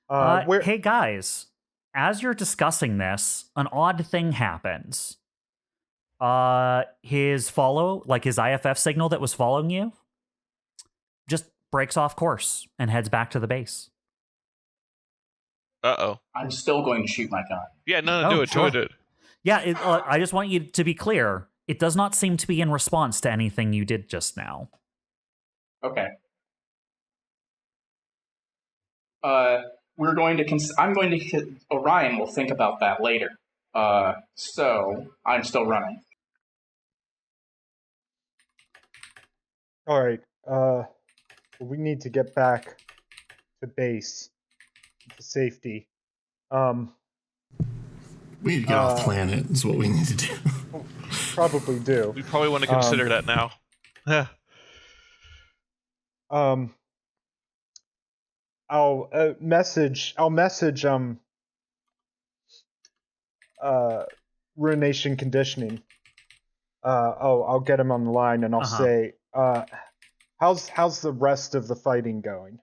Hey guys, as you're discussing this, an odd thing happens. His IFF signal that was following you just breaks off course and heads back to the base. Uh-oh. I'm still going to shoot my gun. Yeah, no, do it. Sure. Do it. Yeah, I just want you to be clear. It does not seem to be in response to anything you did just now. Okay. I'm going to hit Orion. Will think about that later. So I'm still running. All right. We need to get back to base, to safety. We need to get off planet. Is what we need to do. Probably do. We probably want to consider that now. Yeah. I'll message Ruination Conditioning. I'll get him on the line and I'll say, how's the rest of the fighting going?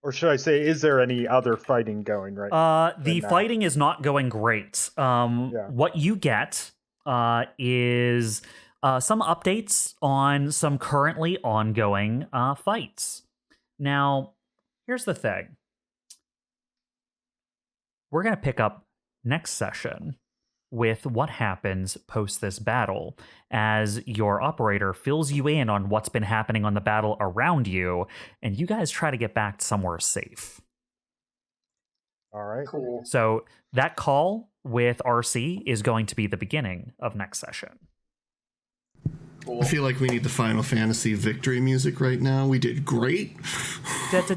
Or should I say, is there any other fighting going right now? The fighting is not going great. What you get is some updates on some currently ongoing fights. Now, here's the thing. We're going to pick up next session with what happens post this battle as your operator fills you in on what's been happening on the battle around you, and you guys try to get back somewhere safe. All right. Cool. So that call with RC is going to be the beginning of next session. Cool. I feel like we need the Final Fantasy victory music right now. We did great. Yeah, say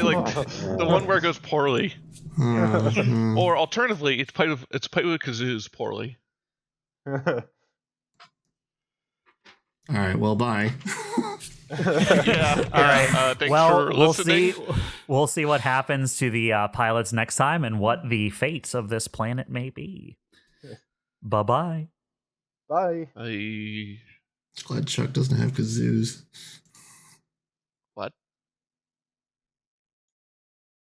like the one where it goes poorly. Or alternatively, it's played with kazoos poorly. All right, well, bye. Yeah. All right. Thanks Well, for we'll listening. we'll see what happens to the pilots next time and what the fates of this planet may be. Bye-bye. Bye. Bye. Glad Chuck doesn't have kazoos.